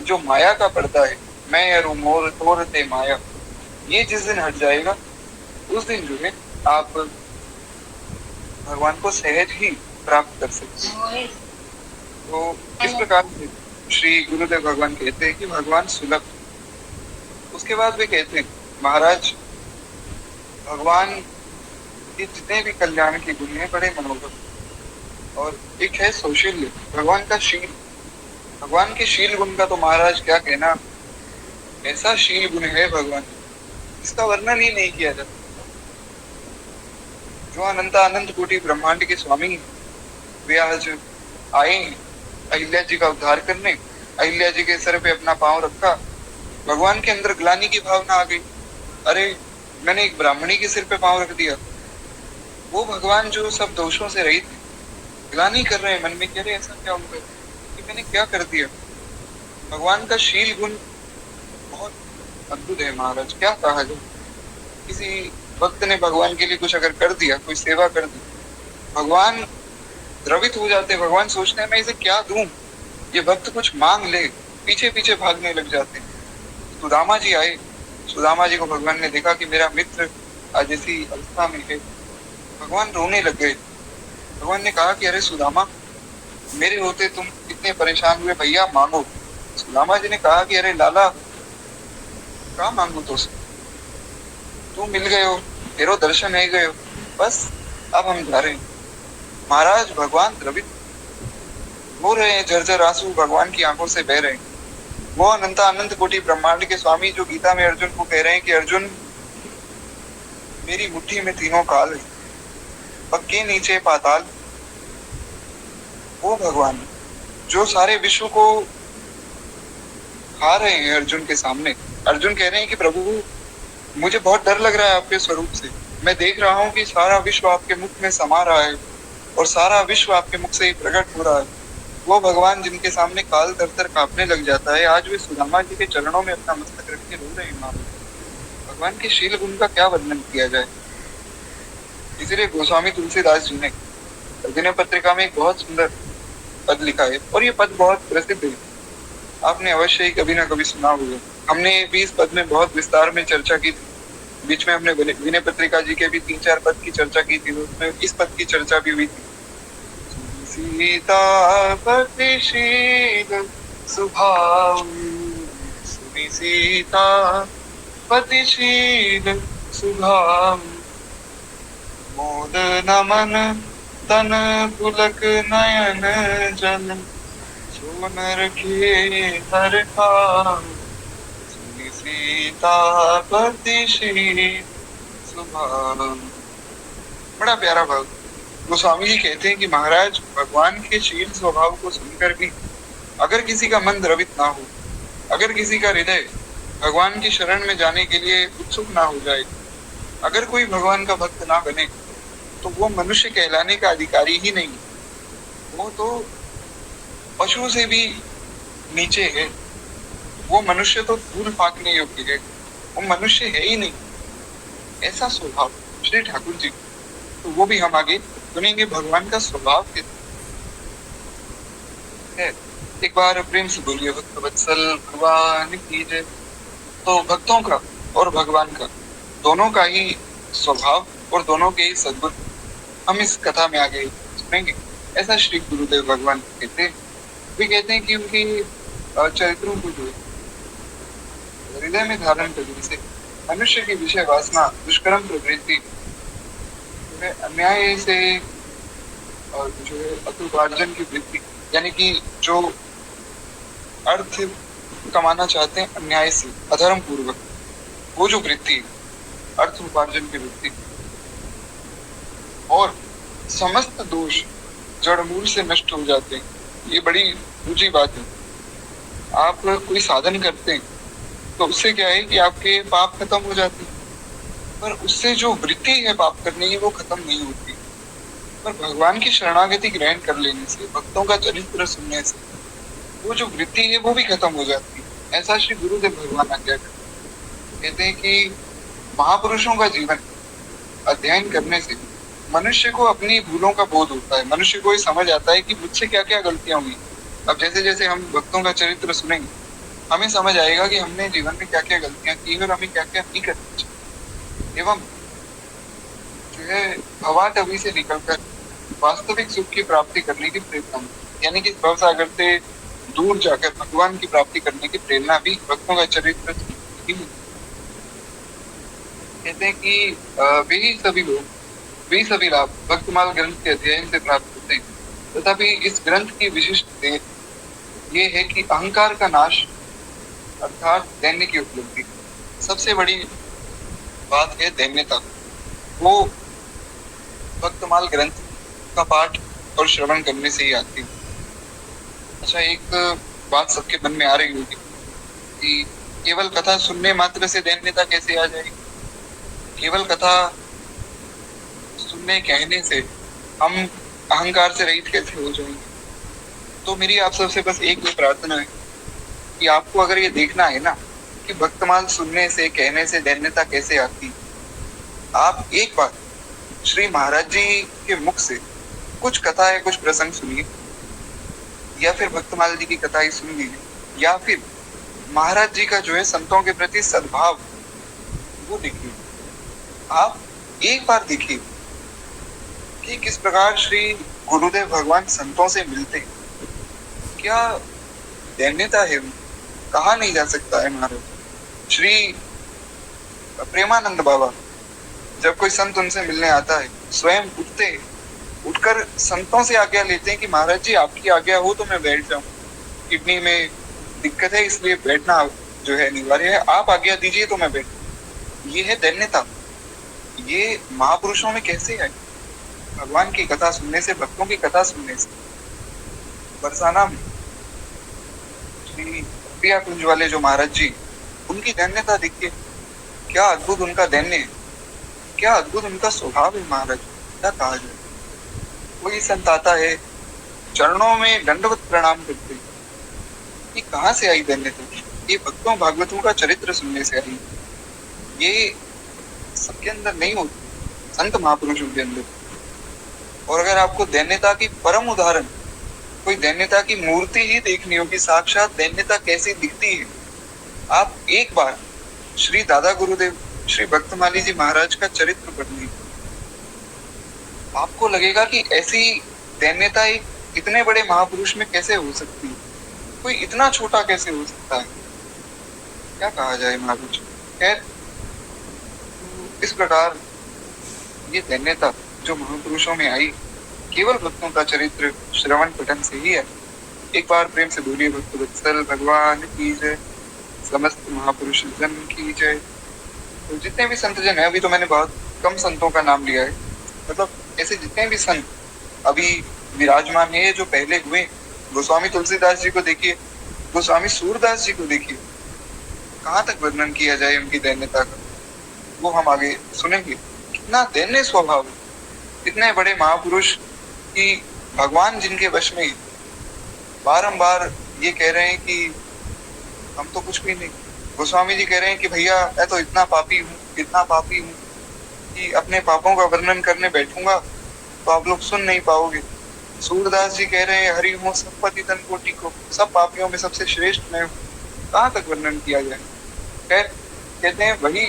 जो माया का पर्दा है, मैं अरु मोर तोरते माया, ये जिस दिन हट जाएगा उस दिन जो है आप भगवान को सहज ही प्राप्त कर सकते हैं। तो इस प्रकार से श्री गुरुदेव भगवान कहते हैं कि भगवान सुलभ। उसके बाद वे कहते हैं महाराज भगवान के जितने भी कल्याण के गुण हैं बड़े मनोहर। और एक है सौशील्य, भगवान का शील। भगवान के शील गुण का तो महाराज क्या कहना, ऐसा शील गुण है भगवान इसका वर्णन ही नहीं किया जाता। जो अनंत कोटि ब्रह्मांड के स्वामी वे आज आए अहिल्या जी का उद्धार करने। अहिल्या जी के सर पे अपना पांव रखा, भगवान के अंदर ग्लानि की भावना आ गई, अरे मैंने एक ब्राह्मणी के सिर पे पांव रख दिया। वो भगवान जो सब दोषों से रहित ग्लानि कर रहे हैं मन में, कह रहे ऐसा क्या हुआ कि मैंने क्या कर दिया। भगवान का शील गुण बहुत अद्भुत है महाराज, क्या कहा जाए। किसी भक्त ने भगवान के लिए कुछ अगर कर दिया, कोई सेवा कर दी, भगवान द्रवित हो जाते। भगवान सोचते हैं मैं इसे क्या दूं, ये भक्त कुछ मांग ले, पीछे पीछे भागने लग जाते हैं। सुदामा जी आए, सुदामा जी को भगवान ने देखा कि मेरा मित्र आज ऐसी अवस्था में है। भगवान रोने लग गए। भगवान ने कहा कि अरे सुदामा, मेरे होते तुम इतने परेशान हुए, भैया मांगो। सुदामा जी ने कहा कि अरे लाला क्या मांगू, तो तू मिल गए हो, तेरो दर्शन है गए हो, बस अब हम जा रहे हैं। महाराज भगवान द्रवित हो रहे हैं, झरझर आंसू भगवान की आंखों से बह रहे हैं। वो अनंत कोटि ब्रह्मांड के स्वामी जो गीता में अर्जुन को कह रहे हैं कि अर्जुन मेरी मुट्ठी में तीनों काल है, पक्के नीचे पाताल। वो भगवान जो सारे विश्व को खा रहे हैं अर्जुन के सामने। अर्जुन कह रहे हैं कि प्रभु मुझे बहुत डर लग रहा है आपके स्वरूप से, मैं देख रहा हूँ कि सारा विश्व आपके मुख में समा रहा है और सारा विश्व आपके मुख से ही प्रकट हो रहा है। वो भगवान जिनके सामने काल तर कांपने लग जाता है, आज वे सुदामा जी के चरणों में अपना मस्तक रख के रो रहे हैं। भगवान के शील गुण का क्या वर्णन किया जाए। इसीलिए गोस्वामी तुलसीदास जी ने विनय पत्रिका में एक बहुत सुंदर पद लिखा है और ये पद बहुत प्रसिद्ध है, आपने अवश्य ही कभी ना कभी सुना होगा। हमने भी इस पद में बहुत विस्तार में चर्चा की थी, बीच में हमने विनय पत्रिका जी के भी 3-4 पद की चर्चा की थी, उसमें इस पद की चर्चा भी हुई थी। सीता पतिशील स्वभाव, सुनी सीता पतिशील स्वभाव, मोद नमन तन पुलक नयन जल, सोन रखे हर काम, सुनी सीता पतिशील स्वभाव। बड़ा प्यारा भाव। गोस्वामी जी कहते हैं कि महाराज भगवान के शील स्वभाव को सुनकर भी अगर किसी का मन द्रवित ना हो, अगर किसी का हृदय भगवान की शरण में जाने के लिए उत्सुक ना हो जाए, अगर कोई भगवान का भक्त ना बने, तो वो मनुष्य कहलाने का अधिकारी ही नहीं, वो तो पशु से भी नीचे है। वो मनुष्य तो धूल फाकने योग्य है, वो मनुष्य है ही नहीं। ऐसा स्वभाव श्री ठाकुर जी, तो वो भी हम आगे सुनेंगे भगवान का स्वभाव है। एक बार प्रेम से बोलिए भक्त वत्सल भगवान की जय। तो भक्तों का और भगवान का दोनों का ही स्वभाव और दोनों के ही सद्गुण हम इस कथा में आगे सुनेंगे। ऐसा श्री गुरुदेव भगवान कहते हैं। वे कहते हैं कि उनकी चरित्रों को जो हृदय में धारण करने से मनुष्य की विषय वासना, दुष्कर्म प्रवृत्ति, अन्याय से और जो है अत्युपार्जन की वृत्ति, यानी कि जो अर्थ कमाना चाहते हैं अन्याय से, अधर्म पूर्वक, वो जो वृत्ति, अर्थ उपार्जन की वृत्ति, और समस्त दोष जड़ मूल से नष्ट हो जाते हैं। ये बड़ी ऊंची बात है। आप कोई साधन करते हैं तो उससे क्या है कि आपके पाप खत्म हो जाते हैं, पर उससे जो वृत्ति है पाप करने की वो खत्म नहीं होती। पर भगवान की शरणागति ग्रहण कर लेने से, भक्तों का चरित्र सुनने से, वो जो वृत्ति है वो भी खत्म हो जाती है। ऐसा श्री गुरुदेव भगवान आज्ञा कहते हैं कि महापुरुषों का जीवन अध्ययन करने से मनुष्य को अपनी भूलों का बोध होता है। मनुष्य को ये समझ आता है कि मुझसे क्या क्या गलतियां हुई। अब जैसे जैसे हम भक्तों का चरित्र सुनेंगे, हमें समझ आएगा कि हमने जीवन में क्या क्या गलतियां की और हमें क्या क्या नहीं करना चाहिए। एवं जो है भवाटवी से निकलकर वास्तविक सुख की प्राप्ति करने की प्रेरणा, यानी कि भव सागर से दूर जाकर भगवान की प्राप्ति करने की प्रेरणा भी भक्तों का चरित्र ही है। कहते हैं कि वे सभी लाभ भक्तमाल ग्रंथ के अध्ययन से प्राप्त होते हैं। तथापि इस ग्रंथ की विशिष्ट ये है कि अहंकार का नाश अर्थात दैन्य की उपलब्धि। सबसे बड़ी बात है दैन्यता। वो भक्तमाल ग्रंथ का पाठ और श्रवण करने से ही आती है। अच्छा, एक बात सबके मन में आ रही होगी कि केवल कथा सुनने मात्र से दैन्यता कैसे आ जाएगी? केवल कथा सुनने कहने से हम अहंकार से रहित कैसे हो जाएंगे? तो मेरी आप सबसे बस एक ही प्रार्थना है कि आपको अगर ये देखना है ना कि भक्तमाल सुनने से कहने से दैन्यता कैसे आती, आप एक बार श्री महाराज जी के मुख से कुछ कथा है, कुछ प्रसंग सुनिए, या फिर भक्तमाल जी की कथा ही सुन लीजिए, या फिर महाराज जी का जो है संतों के प्रति सद्भाव वो देखिए। आप एक बार देखिए कि किस प्रकार श्री गुरुदेव भगवान संतों से मिलते, क्या दैन्यता है, कहा नहीं जा सकता है। महाराज श्री प्रेमानंद बाबा जब कोई संत उनसे मिलने आता है, स्वयं उठकर संतों से आज्ञा लेते हैं कि महाराज जी आपकी आज्ञा हो तो मैं बैठ जाऊं, किडनी में दिक्कत है इसलिए बैठना जो है अनिवार्य है, आप आज्ञा दीजिए तो मैं बैठ। ये है दैन्यता। ये महापुरुषों में कैसे है? भगवान की कथा सुनने से, भक्तों की कथा सुनने से। बरसाना में श्री प्रिया कुंज वाले जो महाराज जी, उनकी दैन्यता देखिए, क्या अद्भुत उनका दैन्य है, क्या अद्भुत उनका स्वभाव है। महाराज क्या कहा जाए। कोई संत आता है, चरणों में दंडवत प्रणाम करते, ये कहाँ से आई दैन्यता? ये भक्तों भागवतों का चरित्र सुनने से आई। ये सबके अंदर नहीं होती, संत महापुरुषों के अंदर। और अगर आपको दैन्यता की परम उदाहरण, कोई दैन्यता की मूर्ति ही देखनी होगी, साक्षात दैन्यता कैसी दिखती है, आप एक बार श्री दादा गुरुदेव श्री भक्तमाली जी महाराज का चरित्र पढ़िए। आपको लगेगा कि ऐसी दैन्यता एक इतने बड़े महापुरुष में कैसे हो सकती है, कोई इतना छोटा कैसे हो सकता है। क्या कहा जाए महाराज। खैर, इस प्रकार ये दैन्यता जो महापुरुषों में आई, केवल भक्तों का चरित्र श्रवण पठन से ही है। एक बार प्रेम से बोलिए भक्त वत्सल भगवान की जय, समस्त महापुरुष जन की जय। तो जितने भी संत जन है, अभी तो मैंने बहुत कम संतों का नाम लिया है, मतलब ऐसे जितने भी संत अभी विराजमान है, जो पहले हुए, गोस्वामी तुलसीदास जी को देखिए, गोस्वामी सूरदास जी को देखिए, कहाँ तक वर्णन किया जाए उनकी दैन्यता का, वो हम आगे सुनेंगे। कितना दैन्य स्वभाव है, कितने बड़े महापुरुष कि भगवान जिनके वश में बारंबार ये कह रहे हैं कि हम तो कुछ भी नहीं। गोस्वामी जी कह रहे हैं कि भैया मैं तो इतना पापी हूँ कि अपने पापों का वर्णन करने बैठूंगा तो आप लोग सुन नहीं पाओगे। सूरदास जी कह रहे हैं हरि हो सब पतितन कोटि को, सब पापियों में सबसे श्रेष्ठ मैं हूँ। कहाँ तक वर्णन किया जाए। खैर, कहते हैं वही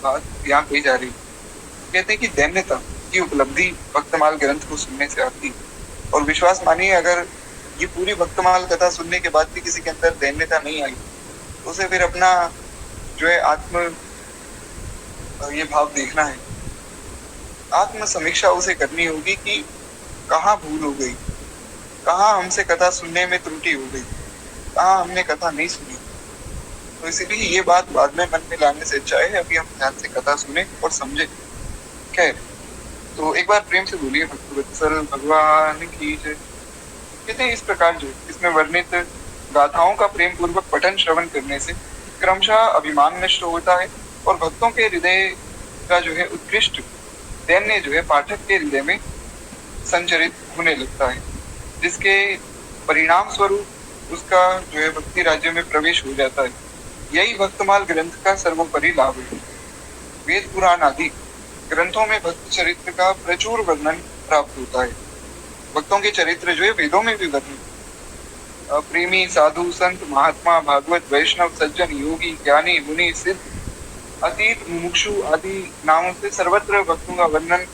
बात यहाँ कही जा रही, कहते हैं कि दैन्यता की उपलब्धि भक्तमाल ग्रंथ को सुनने से आती। और विश्वास मानिए, अगर ये पूरी भक्तमाल कथा सुनने के बाद भी किसी के अंदर दैन्यता नहीं आई, तो उसे फिर अपना जो है आत्म ये भाव देखना है, आत्म समीक्षा उसे करनी होगी कि कहाँ भूल हो गई, कहाँ हमसे कथा सुनने में त्रुटि हो गई, कहाँ हमने कथा नहीं सुनी। तो इसीलिए ये बात बाद में मन में लाने से अच्छा है अभी हम ध्यान से कथा सुने और समझे। खैर, तो एक बार प्रेम से बोलिए भक्त वत्सल भगवान की जय। कहते हैं इस प्रकार जो इसमें वर्णित गाथाओं का प्रेम पूर्वक पठन श्रवण करने से क्रमशः अभिमान नष्ट होता है और भक्तों के हृदय का जो है उत्कृष्ट दैन्य जो है पाठक के हृदय में संचरित होने लगता है, जिसके परिणाम स्वरूप उसका जो है भक्ति राज्य में प्रवेश हो जाता है। यही भक्तमाल ग्रंथ का सर्वोपरि लाभ है। वेद पुराण आदि ग्रंथों में भक्त चरित्र का प्रचुर वर्णन प्राप्त होता है। भक्तों के चरित्र जो है वेदों में भी वर्णन, प्रेमी साधु संत महात्मा भागवत वैष्णव सज्जन योगी ज्ञानी मुनि सिद्ध अतीत मुमुक्षु आदि नामों से सर्वत्र भक्तों का वर्णन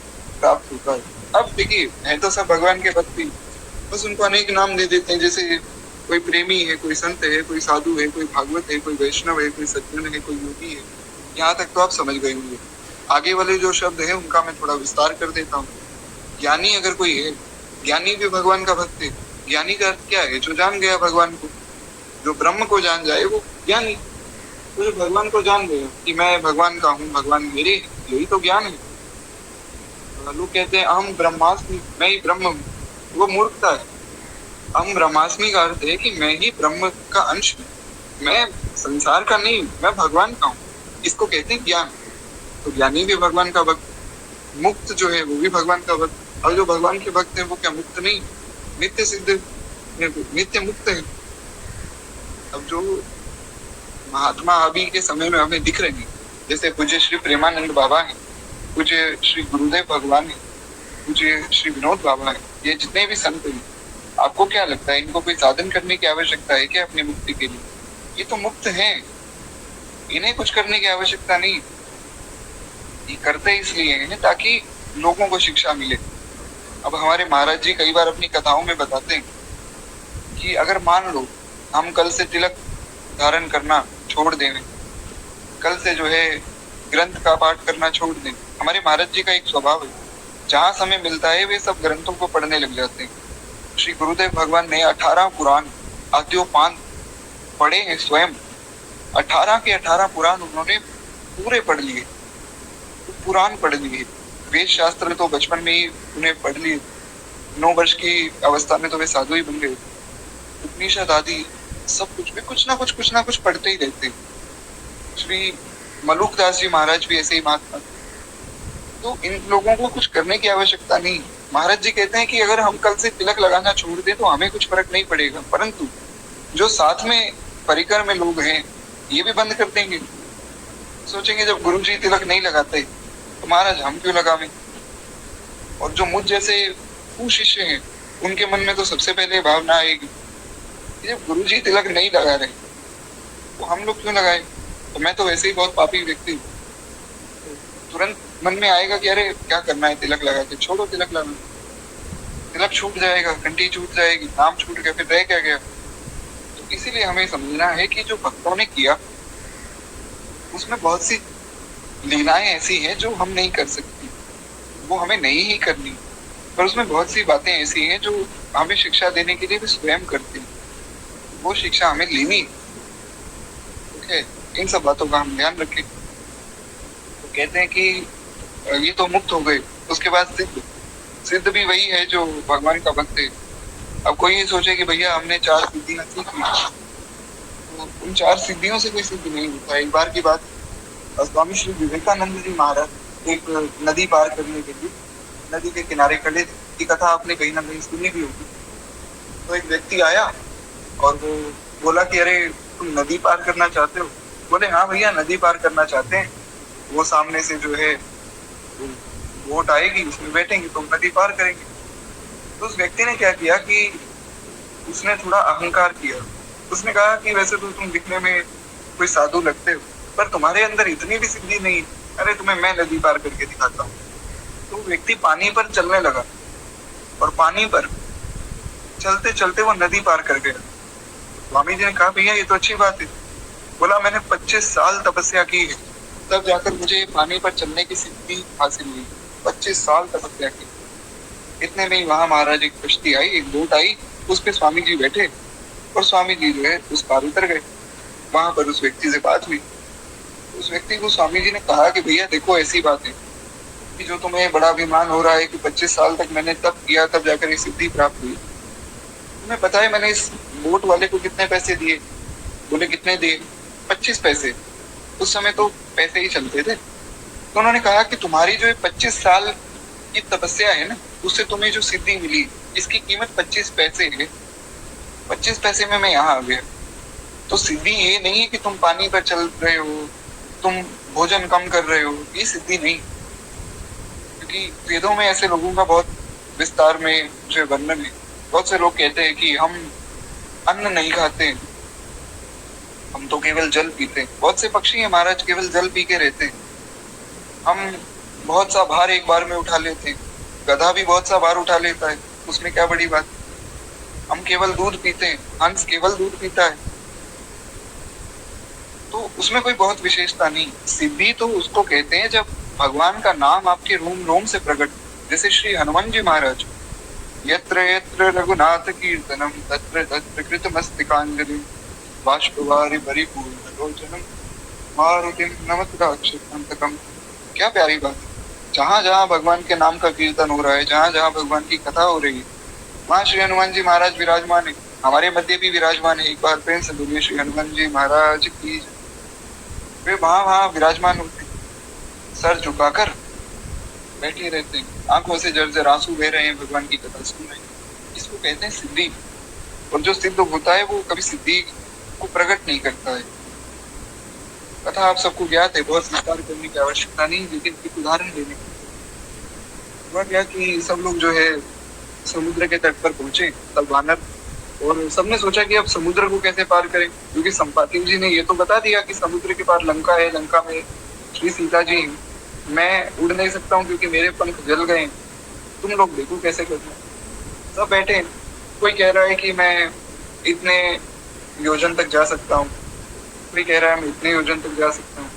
प्राप्त होता है। अब देखिए, है तो सब भगवान के भक्ति, बस उनको अनेक नाम दे देते हैं, जैसे कोई प्रेमी है, कोई संत है, कोई साधु है, कोई भागवत है, कोई वैष्णव है, कोई सज्जन है, कोई योगी है। यहाँ तक तो आप समझ गए होंगे। आगे वाले जो शब्द है उनका मैं थोड़ा विस्तार कर देता हूँ। ज्ञानी अगर कोई है, ज्ञानी भी भगवान का भक्त है। ज्ञानी का अर्थ क्या है? जो जान गया भगवान को, जो ब्रह्म को जान जाए वो ज्ञानी। तो जो भगवान को जान गया कि मैं भगवान का हूँ, भगवान मेरे, यही तो ज्ञान है। लोग कहते हैं अहम ब्रह्मास्मि, मैं ही ब्रह्म हूँ, वो मूर्खता है। अहम ब्रह्मास्मि का अर्थ है कि मैं ही ब्रह्म का अंश हूँ, मैं संसार का नहीं, मैं भगवान का हूँ। इसको कहते हैं ज्ञान। तो ज्ञानी भी भगवान का भक्त, मुक्त जो है वो भी भगवान का भक्त। और जो भगवान के भक्त है वो क्या मुक्त नहीं, नित्य सिद्ध, नित्य मुक्त है। अब जो महात्मा अभी के समय में हमें दिख रहे हैं, जैसे पूज्य श्री प्रेमानंद बाबा है, पूज्य श्री गुरुदेव भगवान है, पूज्य श्री विनोद बाबा है, ये जितने भी संत हैं, आपको क्या लगता है इनको कोई साधन करने की आवश्यकता है क्या अपनी मुक्ति के लिए? ये तो मुक्त हैं, इन्हें कुछ करने की आवश्यकता नहीं। ये करते इसलिए हैं ताकि लोगों को शिक्षा मिले। अब हमारे महाराज जी कई बार अपनी कथाओं में बताते हैं कि अगर मान लो हम कल से तिलक धारण करना छोड़ दें, कल से जो है ग्रंथ का पाठ करना छोड़ दें। हमारे महाराज जी का एक स्वभाव है, जहाँ समय मिलता है वे सब ग्रंथों को पढ़ने लग जाते हैं। श्री गुरुदेव भगवान ने 18 पुराण आद्योपांत पढ़े हैं स्वयं। 18 के 18 पुराण उन्होंने पूरे पढ़ लिए, तो पुराण पढ़ लिए। वेद शास्त्र तो बचपन में ही उन्हें पढ़ लिए, 9 वर्ष की अवस्था में तो वे साधु ही बन गए। उपनिषद आदि सब कुछ ना कुछ पढ़ते ही रहते। श्री मलुकदास जी महाराज भी ऐसे ही महात्मा। तो इन लोगों को कुछ करने की आवश्यकता नहीं। महाराज जी कहते हैं कि अगर हम कल से तिलक लगाना छोड़ दें तो हमें कुछ फर्क नहीं पड़ेगा, परंतु जो साथ में परिकर में लोग हैं ये भी बंद कर देंगे। सोचेंगे जब गुरु जी तिलक नहीं लगाते तो महाराज हम क्यों लगावें। और जो मुझ जैसे कुशिष्य हैं उनके मन में तो सबसे पहले भावना आएगी कि जब गुरु जी तिलक नहीं लगा रहे तो हम लोग क्यों लगाए, तो मैं तो वैसे ही बहुत पापी व्यक्ति हूँ। तुरंत मन में आएगा कि अरे क्या करना है तिलक लगा के, छोड़ो तिलक लगाना, तिलक छूट जाएगा, घंटी छूट जाएगी, नाम छूट गया, फिर रह क्या गया। तो इसीलिए हमें समझना है कि जो भक्तों ने किया उसमें बहुत सी लीलाएं ऐसी हैं जो हम नहीं कर सकते, वो हमें नहीं ही करनी। पर उसमें बहुत सी बातें ऐसी हैं जो हमें शिक्षा देने के लिए भी स्वयं करते हैं, वो शिक्षा हमें लेनी। ओके, इन सब बातों का हम ध्यान रखें। तो कहते हैं कि ये तो मुक्त हो गए, उसके बाद सिद्ध। सिद्ध भी वही है जो भगवान का भक्त है। अब कोई ये सोचे कि भैया हमने 4 सिद्धियां सीख ली, तो उन 4 सिद्धियों से कोई सिद्ध नहीं होता। एक बार की बात, स्वामी श्री विवेकानंद जी महाराज एक नदी पार करने के लिए नदी के किनारे खड़े थे। ये कथा आपने कहीं ना कहीं सुनी भी होगी। तो एक व्यक्ति आया और वो बोला कि अरे तुम नदी पार करना चाहते हो? बोले हाँ भैया नदी पार करना चाहते हैं, वो सामने से जो है बोट आएगी, उसमें बैठेंगे तो नदी पार करेंगे। तो उस व्यक्ति ने क्या किया कि उसने थोड़ा अहंकार किया। उसने कहा कि वैसे तो तुम दिखने में कोई साधु लगते हो, पर तुम्हारे अंदर इतनी भी सिद्धि नहीं, अरे तुम्हें मैं नदी पार करके दिखाता हूँ। तो व्यक्ति पानी पर चलने लगा और पानी पर चलते चलते वो नदी पार कर गया। स्वामी जी ने कहा भैया ये तो अच्छी बात है। बोला मैंने 25 साल तपस्या की है, तब जाकर मुझे पानी पर चलने की सिद्धि हासिल हुई। 25 साल तपस्या की। इतने में ही वहां महाराज एक कश्ती आई, एक बोट आई, उस पे स्वामी जी बैठे और स्वामी जी जो है उस पार उतर गए। वहां पर उस व्यक्ति से बात हुई। उस व्यक्ति को स्वामी जी ने कहा कि भैया देखो ऐसी बात है कि जो तुम्हें बड़ा अभिमान हो रहा है कि 25 साल तक मैंने तप किया तब जाकर ये सिद्धि प्राप्त हुई, तुम्हें पता है मैंने इस बोट वाले को कितने पैसे दिए? बोले कितने दिए? 25 पैसे। उस समय तो पैसे ही चलते थे। तो उन्होंने कहा कि तुम्हारी जो 25 साल की तपस्या है ना, उससे तुम्हें जो सिद्धि मिली इसकी कीमत 25 पैसे है। 25 पैसे में मैं यहाँ आ गया। तो सिद्धि ये नहीं है कि तुम पानी पर चल रहे हो, तुम भोजन कम कर रहे हो, ये सिद्धि नहीं। क्योंकि वेदों में ऐसे लोगों का बहुत विस्तार में जो वर्णन है। बहुत से लोग कहते हैं कि हम अन्न नहीं खाते, हम तो केवल जल पीते हैं। बहुत से पक्षी हैं महाराज केवल जल पी के रहते हैं। हम बहुत सा भार एक बार में उठा लेते हैं, गधा भी बहुत सा भार उठा लेता है, उसमें क्या बड़ी बात। हम केवल दूध पीते हैं, हंस केवल दूध पीता है, तो उसमें कोई बहुत विशेषता नहीं। सिद्धि तो उसको कहते हैं जब भगवान का नाम आपके रोम रोम से प्रकट, जैसे श्री हनुमान जी महाराज, यत्र यत्र रघुनाथ कीर्तनम तत्र तत्र कृतमस्तकांजलि बाष्पवारि परिपूर्ण लोचनम मारुतिम नमत राक्षसांतकम। क्या प्यारी बात है। जहां जहां भगवान के नाम का कीर्तन हो रहा है, जहां जहां भगवान की कथा हो रही है, वहां श्री हनुमान जी महाराज विराजमान है, हमारे मध्य भी विराजमान है। एक बार प्रेम से बोलिए श्री हनुमान जी महाराज की। वे वहां वहां विराजमान होते हैं, सर झुकाकर बैठे रहते हैं, आंखों से जर्जर आंसू बह रहे हैं, भगवान की कथा सुन रहे हैं। इसको कहते हैं सिद्धि। और जो सिद्ध होता है वो कभी सिद्धि को प्रकट नहीं करता है। कथा आप सबको ज्ञात है, बहुत विस्तार करने की आवश्यकता नहीं, लेकिन एक उदाहरण देने हुआ क्या कि सब लोग जो है समुद्र के तट पर पहुंचे, सब वानर, और सबने सोचा कि अब समुद्र को कैसे पार करें, क्योंकि संपाति जी ने ये तो बता दिया कि समुद्र के पार लंका है, लंका में श्री सीता जी हैं। मैं उड़ नहीं सकता हूँ क्योंकि मेरे पंख जल गए, तुम लोग देखो कैसे करना। सब बैठे, कोई कह रहा है कि मैं इतने योजन तक जा सकता हूँ, कोई कह रहा है मैं इतने योजन तक जा सकता हूँ।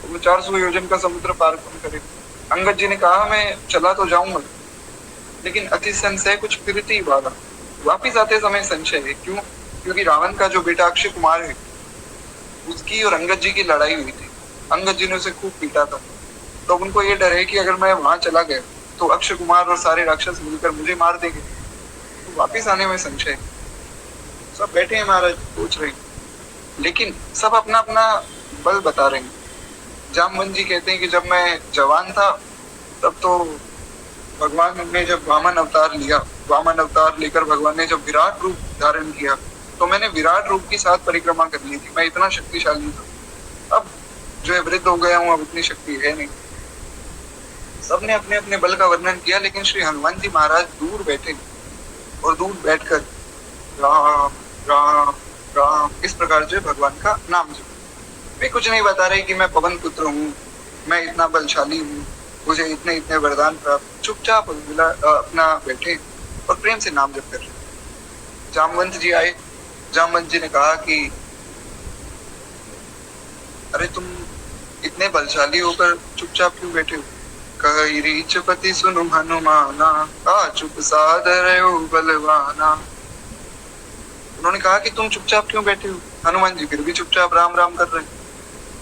तो वो 400 योजन का समुद्र पार कौन करे। अंगद जी ने कहा मैं चला तो जाऊंगा, लेकिन अति संशय कुछ फिरती वाला। वापिस आते समय संशय है, क्यों? क्योंकि रावण का जो बेटा अक्षय कुमार है, उसकी और अंगद जी की लड़ाई हुई थी। अंगद जी ने उसे खूब पीटा था, तो उनको ये डर है कि अगर मैं वहां चला गया तो अक्षय कुमार और सारे राक्षस मिलकर मुझे मार देंगे, तो वापिस आने में संशय। सब बैठे हैं महाराज, सोच रहे हैं, लेकिन सब अपना अपना बल बता रहे हैं। जामवंत जी कहते हैं कि जब मैं जवान था तब तो भगवान ने जब वामन अवतार लिया, वामन अवतार लेकर भगवान ने जब विराट रूप धारण किया, तो मैंने विराट रूप की 7 परिक्रमा कर ली थी, मैं इतना शक्तिशाली था। अब जो है वृद्ध हो गया हूँ, अब इतनी शक्ति है नहीं। सबने अपने अपने बल का वर्णन किया, लेकिन श्री हनुमान जी महाराज दूर बैठे और दूर बैठकर राम राम राम इस प्रकार जो भगवान का नाम जप। वे कुछ नहीं बता रहे कि मैं पवन पुत्र हूँ, मैं इतना बलशाली हूँ, मुझे इतने इतने वरदान प्राप्त। चुपचाप अपना बैठे और प्रेम से नाम जप कर रहे। जामवंत जी आए, जामवंत जी ने कहा कि अरे तुम इतने बलशाली होकर चुपचाप क्यों बैठे हो? कहि रीच पति सुनु हनुमाना, का चुप सादर हो बलवाना। उन्होंने कहा कि तुम चुपचाप क्यों बैठे हो? हनुमान जी फिर भी चुपचाप राम राम कर रहे हैं।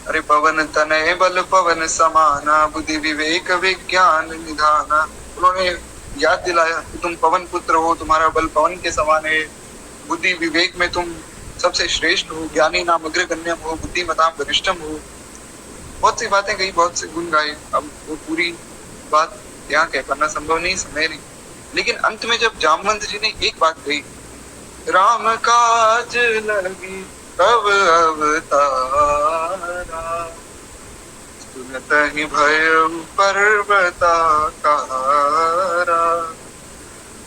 अरे पवन तनय बल पवन समाना, बुद्धि विवेक विज्ञान निधाना। उन्होंने याद दिलाया कि तुम पवन पुत्र हो, तुम्हारा बल पवन के समान है, बुद्धि विवेक में तुम सबसे श्रेष्ठ हो, ज्ञानी नाम अग्रगण्यम हो, बुद्धिमताम वरिष्ठम हो। बहुत सी बातें कही, बहुत से गुण गाए। अब वो पूरी बात यहाँ कह पाना संभव नहीं, समय नहीं, लेकिन अंत में जब जामवंत जी ने एक बात कही, राम काज लगी तब अवतारा, सुनतहि भयउ पर्वताकारा।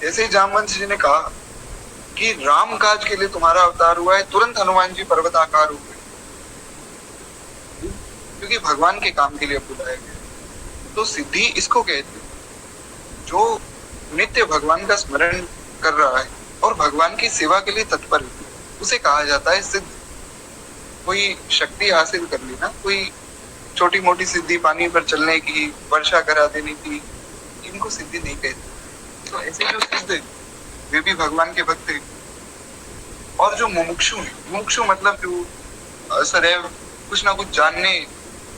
ऐसे ही जामवंत जी ने कहा कि राम काज के लिए तुम्हारा अवतार हुआ है, तुरंत हनुमान जी पर्वताकार हो गए, क्योंकि भगवान के काम के लिए बुलाया गया। तो सिद्धि इसको कहते हैं, जो नित्य भगवान का स्मरण कर रहा है और भगवान की सेवा के लिए तत्पर है, उसे कहा जाता है सिद्ध। कोई शक्ति हासिल कर ली ना, कोई छोटी मोटी सिद्धि, पानी पर चलने की, वर्षा करा देने की, इनको सिद्धि नहीं कहते। तो ऐसे जो सिद्ध है वे भी भगवान के भक्त हैं। और जो मुमुक्षु है, मुमुक्षु मतलब जो सदैव कुछ ना कुछ जानने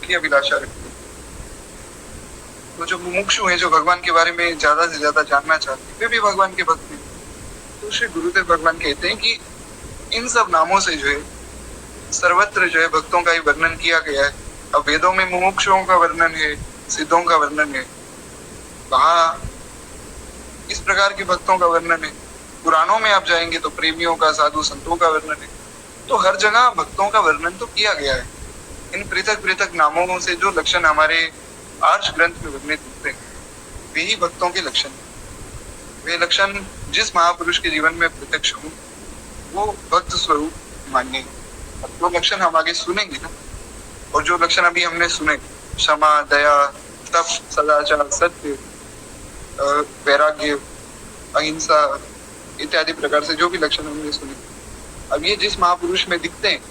की अभिलाषा रखते हैं, तो जो मुमुक्षु है, जो भगवान के बारे में ज्यादा से ज्यादा जानना चाहते हैं, वे भी भगवान के भक्त हैं। तो श्री गुरुदेव भगवान कहते हैं कि इन सब नामों से जो है सर्वत्र जो है भक्तों का ही वर्णन किया गया है। अब वेदों में मुमुक्षुओं का वर्णन है, सिद्धों का वर्णन है, वहाँ इस प्रकार के भक्तों का वर्णन है। पुराणों में आप जाएंगे तो प्रेमियों का, साधु संतों का वर्णन है। तो हर जगह भक्तों का वर्णन तो किया गया है। इन पृथक पृथक नामों से जो लक्षण हमारे आर्ष ग्रंथ में वर्णित होते हैं, वे ही भक्तों के लक्षण है। वे लक्षण जिस महापुरुष के जीवन में प्रत्यक्ष हो, वो भक्त स्वरूप मान्य। वो लक्षण हम आगे सुनेंगे ना, और जो लक्षण अभी हमने सुने, क्षमा, दया, तप, सदाचार, सत्य, वैराग्य, अहिंसा, इत्यादि प्रकार से जो भी लक्षण हमने सुने, अब ये जिस महापुरुष में दिखते हैं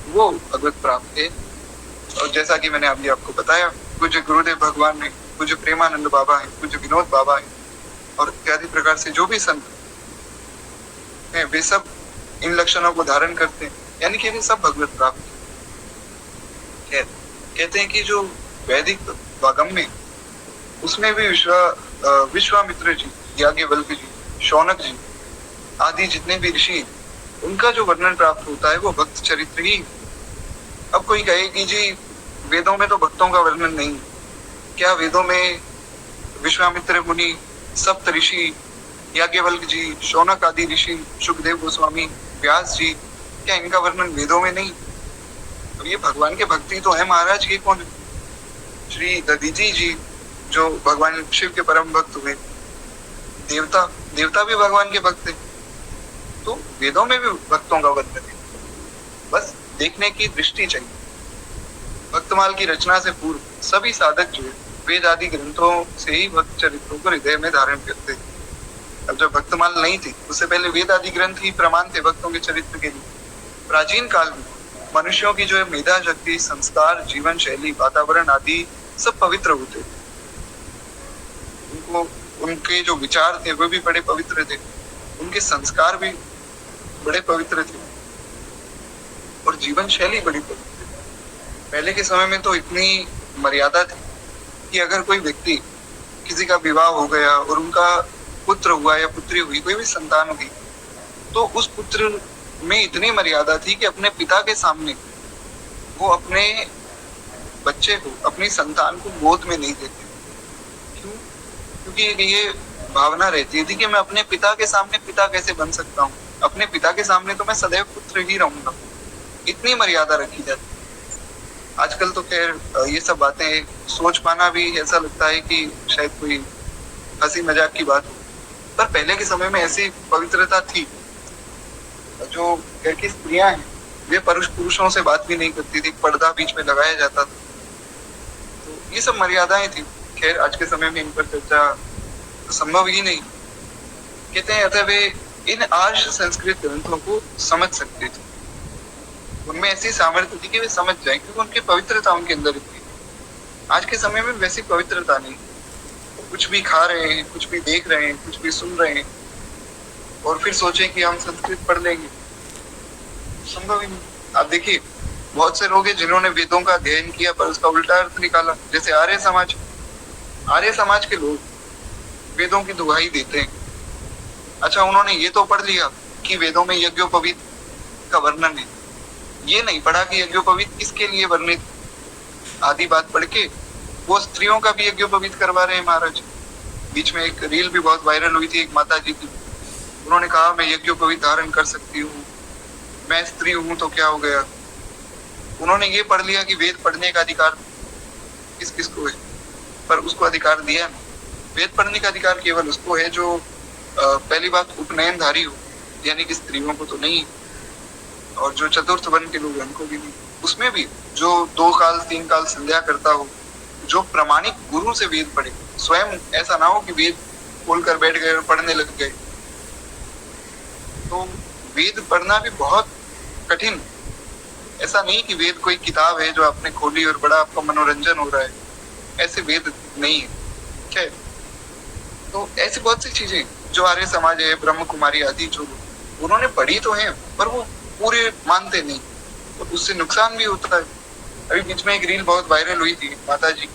वो भगवत प्राप्त है। और जैसा कि मैंने अभी आपको बताया, पूज्य गुरुदेव भगवान ने, पूज्य प्रेमानंद बाबा है, पूज्य विनोद बाबा है और इत्यादि प्रकार से जो भी संत हैं वे सब इन लक्षणों को धारण करते हैं, यानी कि वे सब भगवत प्राप्त है। कहते हैं कि जो वैदिक वागम्य उसमें भी विश्वामित्र जी, याज्ञवल्क्य जी, शौनक जी आदि जितने भी ऋषि उनका जो वर्णन प्राप्त होता है वो भक्त चरित्र ही। अब कोई कहे कि जी वेदों में तो भक्तों का वर्णन नहीं, क्या वेदों में विश्वामित्र मुनि, सप्त ऋषि, याज्ञवल्क्य जी, शौनक आदि ऋषि, सुखदेव गोस्वामी, व्यास जी, क्या इनका वर्णन वेदों में नहीं? तो ये भगवान के भक्ति तो है महाराज। ये कौन? श्री दधीची जी जो भगवान शिव के परम भक्त हुए, देवता भी भगवान के भक्त है, तो वेदों में भी भक्तों का वर्णन है। बस देखने की दृष्टि चाहिए। भक्तमाल की रचना से पूर्व सभी साधक जो है वेद आदि ग्रंथों से ही भक्त चरित्रों को हृदय में धारण करते। अब जब भक्तमाल नहीं थी उससे पहले वेद आदि ग्रंथ ही प्रमाण थे भक्तों के चरित्र के लिए। प्राचीन काल में मनुष्यों की जो है मेधा शक्ति, संस्कार, जीवन शैली, वातावरण आदि सब पवित्र होते थे। उनके जो विचार थे वो भी बड़े पवित्र थे, उनके संस्कार भी बड़े पवित्र थे और जीवन शैली बड़ी पवित्र थी। पहले के समय में तो इतनी मर्यादा थी कि अगर कोई व्यक्ति, किसी का विवाह हो गया और उनका पुत्र हुआ या पुत्री हुई, कोई भी संतान हुई, तो उस पुत्र में इतनी मर्यादा थी कि अपने पिता के सामने वो अपने बच्चे को, अपनी संतान को गोद में नहीं देते। क्यों? क्योंकि ये भावना रहती थी कि मैं अपने पिता के सामने पिता कैसे बन सकता हूँ, अपने पिता के सामने तो मैं सदैव पुत्र ही रहूंगा। इतनी मर्यादा रखी जाती। आजकल तो खैर ये सब बातें सोच पाना भी ऐसा लगता है कि शायद कोई हंसी मजाक की बात हो, पर पहले के समय में ऐसी पवित्रता थी। जो घर की स्त्रियां हैं वे पुरुषों से बात भी नहीं करती थी, पर्दा बीच में लगाया जाता था। तो ये सब मर्यादाएं थी। खैर आज के समय में इन पर चर्चा संभव ही नहीं। कहते हैं अतः वे इन आर्ष संस्कृत ग्रंथों को समझ सकते थे, उनमें ऐसी सामर्थ्य थी कि वे समझ जाए, क्योंकि उनकी पवित्रता उनके अंदर थी। आज के समय में वैसी पवित्रता नहीं। कुछ भी खा रहे हैं, कुछ भी देख रहे हैं, कुछ भी सुन रहे हैं और फिर सोचे कि हम संस्कृत पढ़ लेंगे, संभव ही नहीं। आप देखिए बहुत से लोग हैं जिन्होंने वेदों का अध्ययन किया पर उसका उल्टा अर्थ निकाला। जैसे आर्य समाज के लोग वेदों की दुहाई देते हैं। अच्छा, उन्होंने ये तो पढ़ लिया कि वेदों में यज्ञोपवीत का वर्णन है, ये नहीं पढ़ा कि यज्ञोपवीत किसके लिए वर्णित। आदि बात पढ़ के वो स्त्रियों का भी यज्ञोपवीत करवा रहे हैं महाराज। बीच में एक रील भी बहुत वायरल हुई थी एक माता जी की, उन्होंने कहा मैं यज्ञोपवीत धारण कर सकती हूँ, मैं स्त्री हूँ तो क्या हो गया। उन्होंने ये पढ़ लिया कि वेद पढ़ने का अधिकार किस किस को है, पर उसको अधिकार दिया नहीं। वेद पढ़ने का अधिकार केवल उसको है जो पहली बात उपनयनधारी हो, यानी कि स्त्रियों को तो नहीं, और जो चतुर्थ वर्ण के लोग हैं उनको भी नहीं। उसमें भी जो 2 काल 3 काल संध्या करता हो, जो प्रमाणिक गुरु से वेद पढ़े, स्वयं ऐसा ना हो कि वेद खोल कर बैठ गए और पढ़ने लग गए। तो वेद पढ़ना भी बहुत कठिन। ऐसा नहीं कि वेद कोई किताब है जो आपने खोली और बड़ा आपका मनोरंजन हो रहा है, ऐसे वेद नहीं है। खैर, तो ऐसी बहुत सी चीजें जो आर्य समाज है, ब्रह्म कुमारी आदि जो उन्होंने पढ़ी तो है पर वो पूरे मानते नहीं, तो उससे नुकसान भी होता है। अभी बीच में एक रील बहुत वायरल हुई थी माता जी,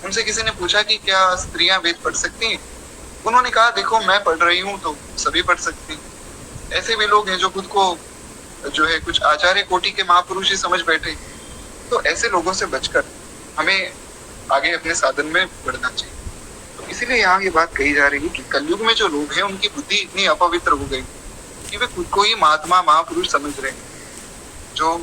उनसे किसी ने पूछा कि क्या स्त्रियां वेद पढ़ सकती हैं? उन्होंने कहा देखो मैं पढ़ रही हूँ तो सभी पढ़ सकती हैं। ऐसे भी लोग हैं जो खुद को जो है कुछ आचार्य कोटि के महापुरुष ही समझ बैठे। तो ऐसे लोगों से बचकर हमें आगे अपने साधन में बढ़ना चाहिए। तो इसीलिए यहाँ ये बात कही जा रही है कि कलयुग में जो लोग हैं उनकी बुद्धि इतनी अपवित्र हो गई कि वे खुद को ही महात्मा महापुरुष समझ रहे हैं। जो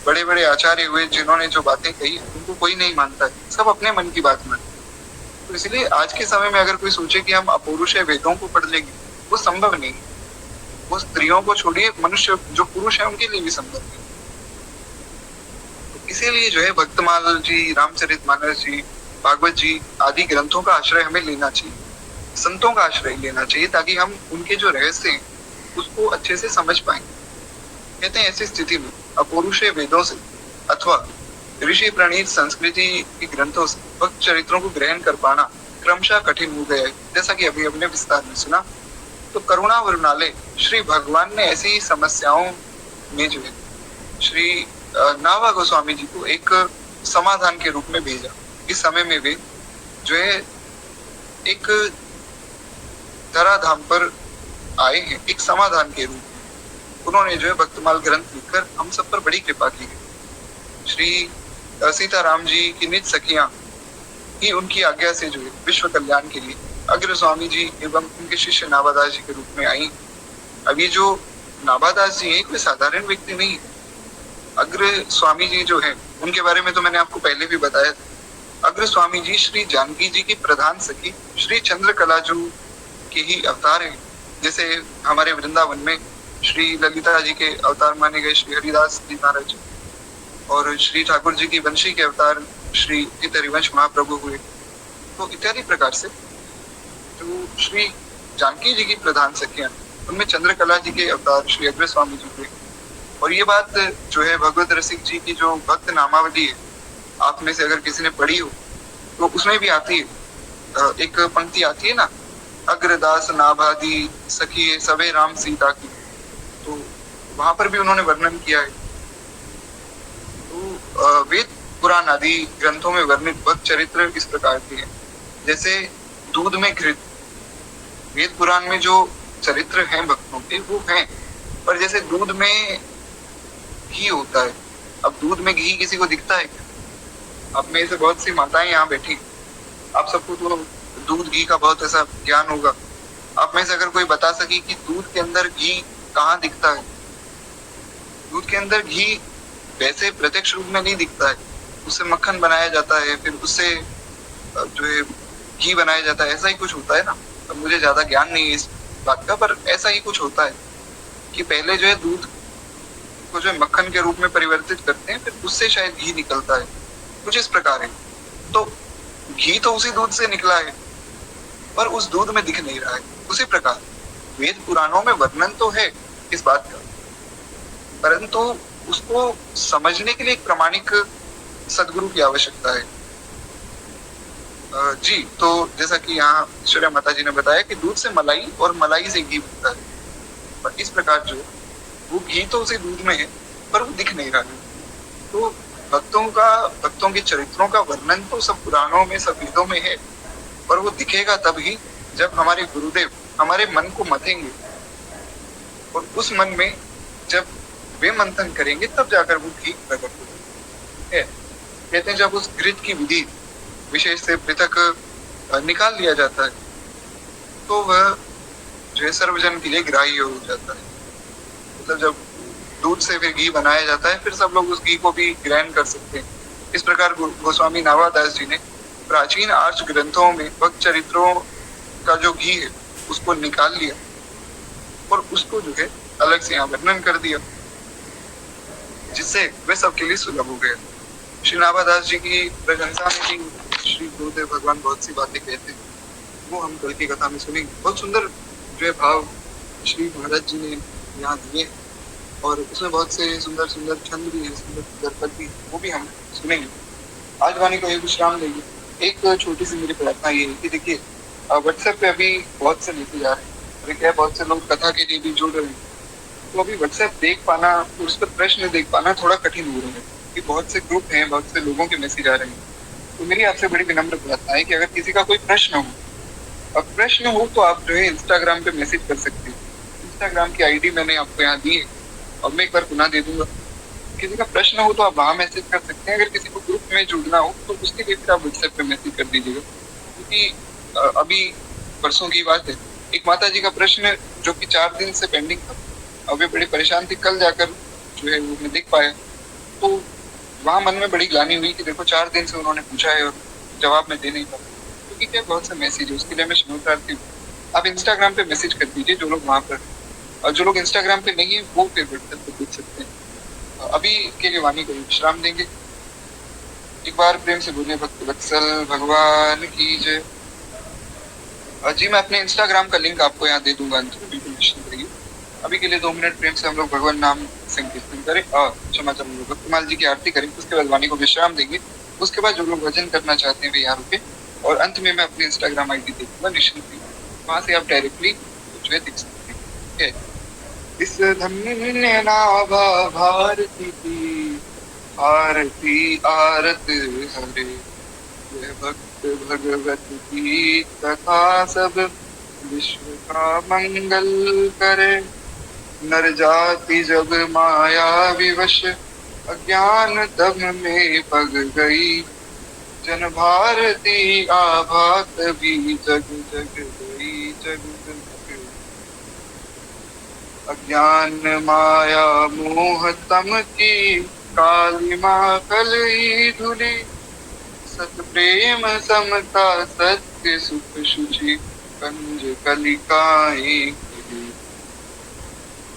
बड़े बड़े आचार्य हुए जिन्होंने जो बातें कही उनको कोई नहीं मानता है, सब अपने मन की बात मानते। तो इसलिए आज के समय में अगर कोई सोचे कि हम अपौरुष वेदों को पढ़ लेंगे, वो संभव नहीं। वो स्त्रियों को छोड़िए, मनुष्य जो पुरुष है उनके लिए भी संभव नहीं। तो इसीलिए जो है भक्तमाल जी, रामचरितमानस जी, भागवत जी आदि ग्रंथों का आश्रय हमें लेना चाहिए। संतों का आश्रय लेना चाहिए ताकि हम उनके जो रहस्य हैं उसको अच्छे से समझ पाए। कहते हैं ऐसी स्थिति में अपौरुषेय वेदों से अथवा ऋषि प्रणीत संस्कृति के ग्रंथों से भक्त चरित्रों को ग्रहण कर पाना क्रमशः कठिन हो गया है। जैसा कि अभी हमने विस्तार में सुना, तो करुणा वरुणालय श्री भगवान ने ऐसी समस्याओं में जो है श्री नाभा गोस्वामी जी को एक समाधान के रूप में भेजा। इस समय में वे जो है एक धराधाम पर आए हैं एक समाधान के रूप में। उन्होंने जो है भक्तमाल ग्रंथ लिखकर हम सब पर बड़ी कृपा की है। श्री सीताराम जी की निज सखियां ही उनकी आज्ञा से जो है विश्व कल्याण के लिए अग्र स्वामी जी एवं उनके शिष्य नाभादास जी के रूप में आई। अब ये जो नाभादास जी है कोई साधारण व्यक्ति नहीं। अग्र स्वामी जी जो है उनके बारे में तो मैंने आपको पहले भी बताया था। अग्र स्वामी जी श्री जानकी जी की प्रधान सखी श्री चंद्रकला जी के ही अवतार है। जैसे हमारे वृंदावन में श्री ललिता जी के अवतार माने गए श्री हरिदास जी महाराज और श्री ठाकुर जी की वंशी के अवतार श्री हरिवंश महाप्रभु हुए। तो इत्यादि प्रकार से जो श्री जानकी जी की प्रधान सखियां उनमें चंद्रकला जी के अवतार श्री अग्र स्वामी जी हुए। और ये बात जो है भगवत रसिक जी की जो भक्त नामावली है, आप में से अगर किसी ने पढ़ी हो तो उसमें भी आती है, एक पंक्ति आती है ना, अग्रदास नाभादी सखी सवे राम सीता की। तो वहां पर भी उन्होंने वर्णन किया है। तो वेद पुराण आदि ग्रंथों में वर्णित भक्त चरित्र इस प्रकार के हैं। जैसे दूध में घृत, वेद पुराण में जो चरित्र हैं भक्तों के वो हैं, पर जैसे दूध में घी होता है। अब दूध में घी किसी को दिखता है क्या? आप में से बहुत सी माताएं यहाँ बैठी, आप सबको तो दूध घी का बहुत ऐसा ज्ञान होगा। आप में से अगर कोई बता सके कि दूध के अंदर घी कहाँ दिखता है? दूध के अंदर घी वैसे प्रत्यक्ष रूप में नहीं दिखता है, उससे मक्खन बनाया जाता है, फिर उससे जो है घी बनाया जाता है, ऐसा ही कुछ होता है ना। अब मुझे ज्यादा ज्ञान नहीं है इस बात का, पर ऐसा ही कुछ होता है कि पहले जो है दूध को जो है मक्खन के रूप में परिवर्तित करते हैं, फिर उससे शायद घी निकलता है, कुछ इस प्रकार है। तो घी तो उसी दूध से निकला है, पर उस दूध में दिख नहीं रहा है। उसी प्रकार वेद पुराणों में वर्णन तो है इस बात का, परंतु उसको समझने के लिए एक प्रामाणिक सदगुरु की आवश्यकता है। जी, तो जैसा कि यहाँ सूर्या माता जी ने बताया कि दूध से मलाई और मलाई से घी बनता है, पर इस प्रकार जो वो घी तो उसी दूध में है पर वो दिख नहीं रहा है। तो भक्तों के चरित्रों का वर्णन तो सब पुराणों में सब वेदों में है, पर वो दिखेगा तभी जब हमारे गुरुदेव हमारे मन को मथेंगे, और उस मन में जब वे मंथन करेंगे तब जाकर वो घी प्रकट होगा। कहते हैं जब उस घृत की विधि विशेष से पृथक निकाल लिया जाता है तो वह जो है सर्वजन के लिए ग्राह्य हो जाता है। मतलब जब दूध से फिर घी बनाया जाता है, फिर सब लोग उस घी को भी ग्रहण कर सकते हैं। इस प्रकार गोस्वामी नाभादास जी ने प्राचीन आर्ष ग्रंथों में भक्त चरित्रों का जो घी है उसको निकाल लिया और उसको जो है अलग से यहाँ वर्णन कर दिया, जिससे वे सबके लिए सुलभ हो गया। श्री नाभादास जी की प्रशंसा में भी श्री गुरुदेव भगवान बहुत सी बातें कहते हैं, वो हम कल की कथा में सुनेंगे। बहुत सुंदर जो है भाव श्री महाराज जी ने यहाँ दिए, और उसमें बहुत से सुंदर सुंदर छंद भी है, सुंदर सुंदर पद भी, वो भी हम सुनेंगे। आज वाणी को एक विश्राम लेंगे। एक छोटी सी मेरी प्रार्थना ये है कि देखिए व्हाट्सएप पे अभी बहुत से मैसेज आ रहे हैं, क्या बहुत से लोग कथा के लिए भी जुड़ रहे हैं, तो अभी व्हाट्सएप देख पाना, उस पर प्रश्न देख पाना थोड़ा कठिन हो रहा है कि बहुत से ग्रुप हैं, बहुत से लोगों के मैसेज आ रहे हैं। तो मेरी आपसे बड़ी विनम्र प्रार्थना है कि अगर किसी का कोई प्रश्न हो, अब प्रश्न हो तो आप जो है इंस्टाग्राम पे मैसेज कर सकते हैं। इंस्टाग्राम की आईडी मैंने आपको यहाँ दी है और मैं एक बार पुनः दे दूंगा। किसी का प्रश्न हो तो आप वहाँ मैसेज कर सकते हैं। अगर किसी को ग्रुप में जुड़ना हो तो उसके लिए फिर आप व्हाट्सएप पे मैसेज कर दीजिएगा, क्योंकि अभी परसों की बात है, एक माता जी का प्रश्न जो कि 4 दिन से पेंडिंग था, अब वे बड़ी परेशान थी, कल जाकर जो है वो मैं देख पाया, तो वहाँ मन में बड़ी ग्लानि हुई कि देखो 4 दिन से उन्होंने पूछा है और जवाब मैं दे नहीं पाया, क्योंकि क्या बहुत से मैसेज है, उसके लिए मैं क्षमाप्रार्थी हूँ। आप इंस्टाग्राम पे मैसेज कर दीजिए जो लोग वहाँ पर, और जो लोग इंस्टाग्राम पे नहीं है वो फिर व्हाट्सएप पे पूछ सकते हैं। अभी के लिए वाणी को विश्राम देंगे। एक बार प्रेम से बोलिए भक्त वत्सल भगवान की जय। जी मैं अपने इंस्टाग्राम का लिंक आपको यहाँ दे दूंगा अंत में, बिल्कुल निश्चिंत रहिए। अभी के लिए 2 मिनट प्रेम से हम लोग भगवान नाम संकीर्तन करें और क्षमा चाहूंगा भक्तमाल जी की आरती करें, उसके बाद वाणी को विश्राम देंगे। उसके बाद जो लोग भजन करना चाहते हैं वे यहाँ रुके, और अंत में मैं अपनी इंस्टाग्राम आईडी दे दूंगा, निश्चिंत रहिए, वहां से आप डायरेक्टली कुछ दिख सकते हैं। ठीक है। इस धन्य नाभा भारती की आरती आरत हरे, यह भक्त भगवत की कथा सब विश्व का मंगल करे। नर जाति जब माया विवश अज्ञान तब में पग गई, जन भारती आभात भी जग जग गई, जग जग अज्ञान माया मोह तम की काली माँ कलई धुली, सत प्रेम समता सत्य सुख शुचि कंज कलिकाएं खुली।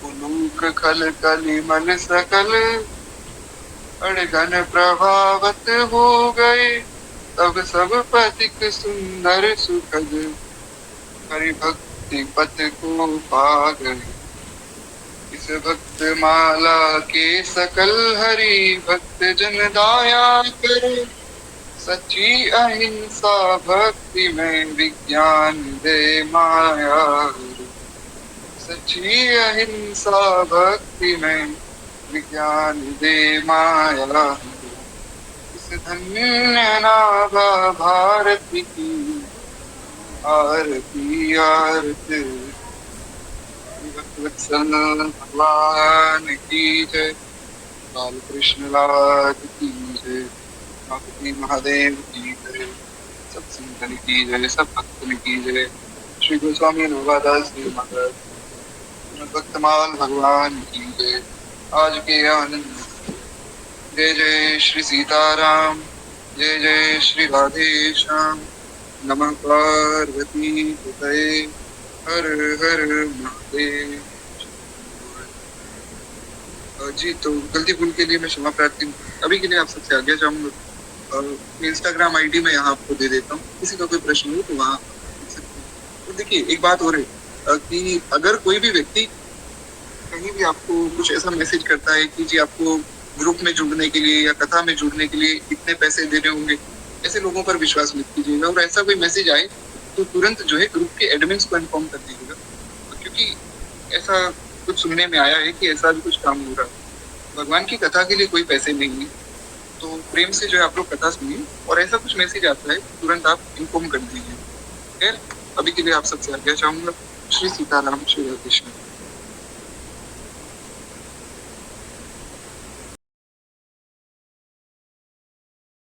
उलूक खल कली मल सकल अड़गन प्रभावत हो गए, तब सब पथिक सुंदर सुखद हरि भक्ति पथ को पा गए। इस भक्त माला के सकल हरि भक्त जन दाया करे, सच्ची अहिंसा भक्ति में विज्ञान दे माया, सच्ची अहिंसा भक्ति में विज्ञान दे माया। इस धन्य नाभा भारती की आरती आरती, वत्सल भगवान की जय, बाल कृष्ण लाल की जय, पार्वती महादेव की जय, सब संतन की जय, सब भक्तन की जय। श्री गोस्वामी नवादास जी महाराज, भक्तमाल भगवान की जय। आज के आनंद, जय जय श्री सीताराम, जय जय श्री राधे श्याम, नमः पार्वती पतये, हर हर महादेव। जी तो गलती भूल के लिए मैं क्षमा प्रार्थी हूँ। अभी के लिए आप सबसे आज्ञा चाहूंगा। इंस्टाग्राम आईडी मैं यहाँ आपको दे देता हूँ, किसी का कोई प्रश्न हो तो वहाँ लिख सकते हैं। तो देखिए एक बात और है कि अगर कोई भी व्यक्ति कहीं भी आपको कुछ ऐसा मैसेज करता है कि जी आपको ग्रुप में जुड़ने के लिए या कथा में जुड़ने के लिए इतने पैसे देने होंगे, ऐसे लोगों पर विश्वास मत कीजिएगा। और ऐसा कोई मैसेज आए तो तुरंत जो है ग्रुप के एडमिन्स को इन्फॉर्म कर दीजिएगा, क्योंकि ऐसा कुछ सुनने में आया है कि ऐसा भी कुछ काम हो रहा है। भगवान की कथा के लिए कोई पैसे नहीं है, तो प्रेम से जो है आप लोग कथा सुनिए, और ऐसा कुछ मैसेज आता है तुरंत आप इन्फॉर्म कर दीजिए। खैर अभी के लिए आप सबसे आज्ञा चाहूंगा। श्री सीताराम, श्री राधे कृष्ण।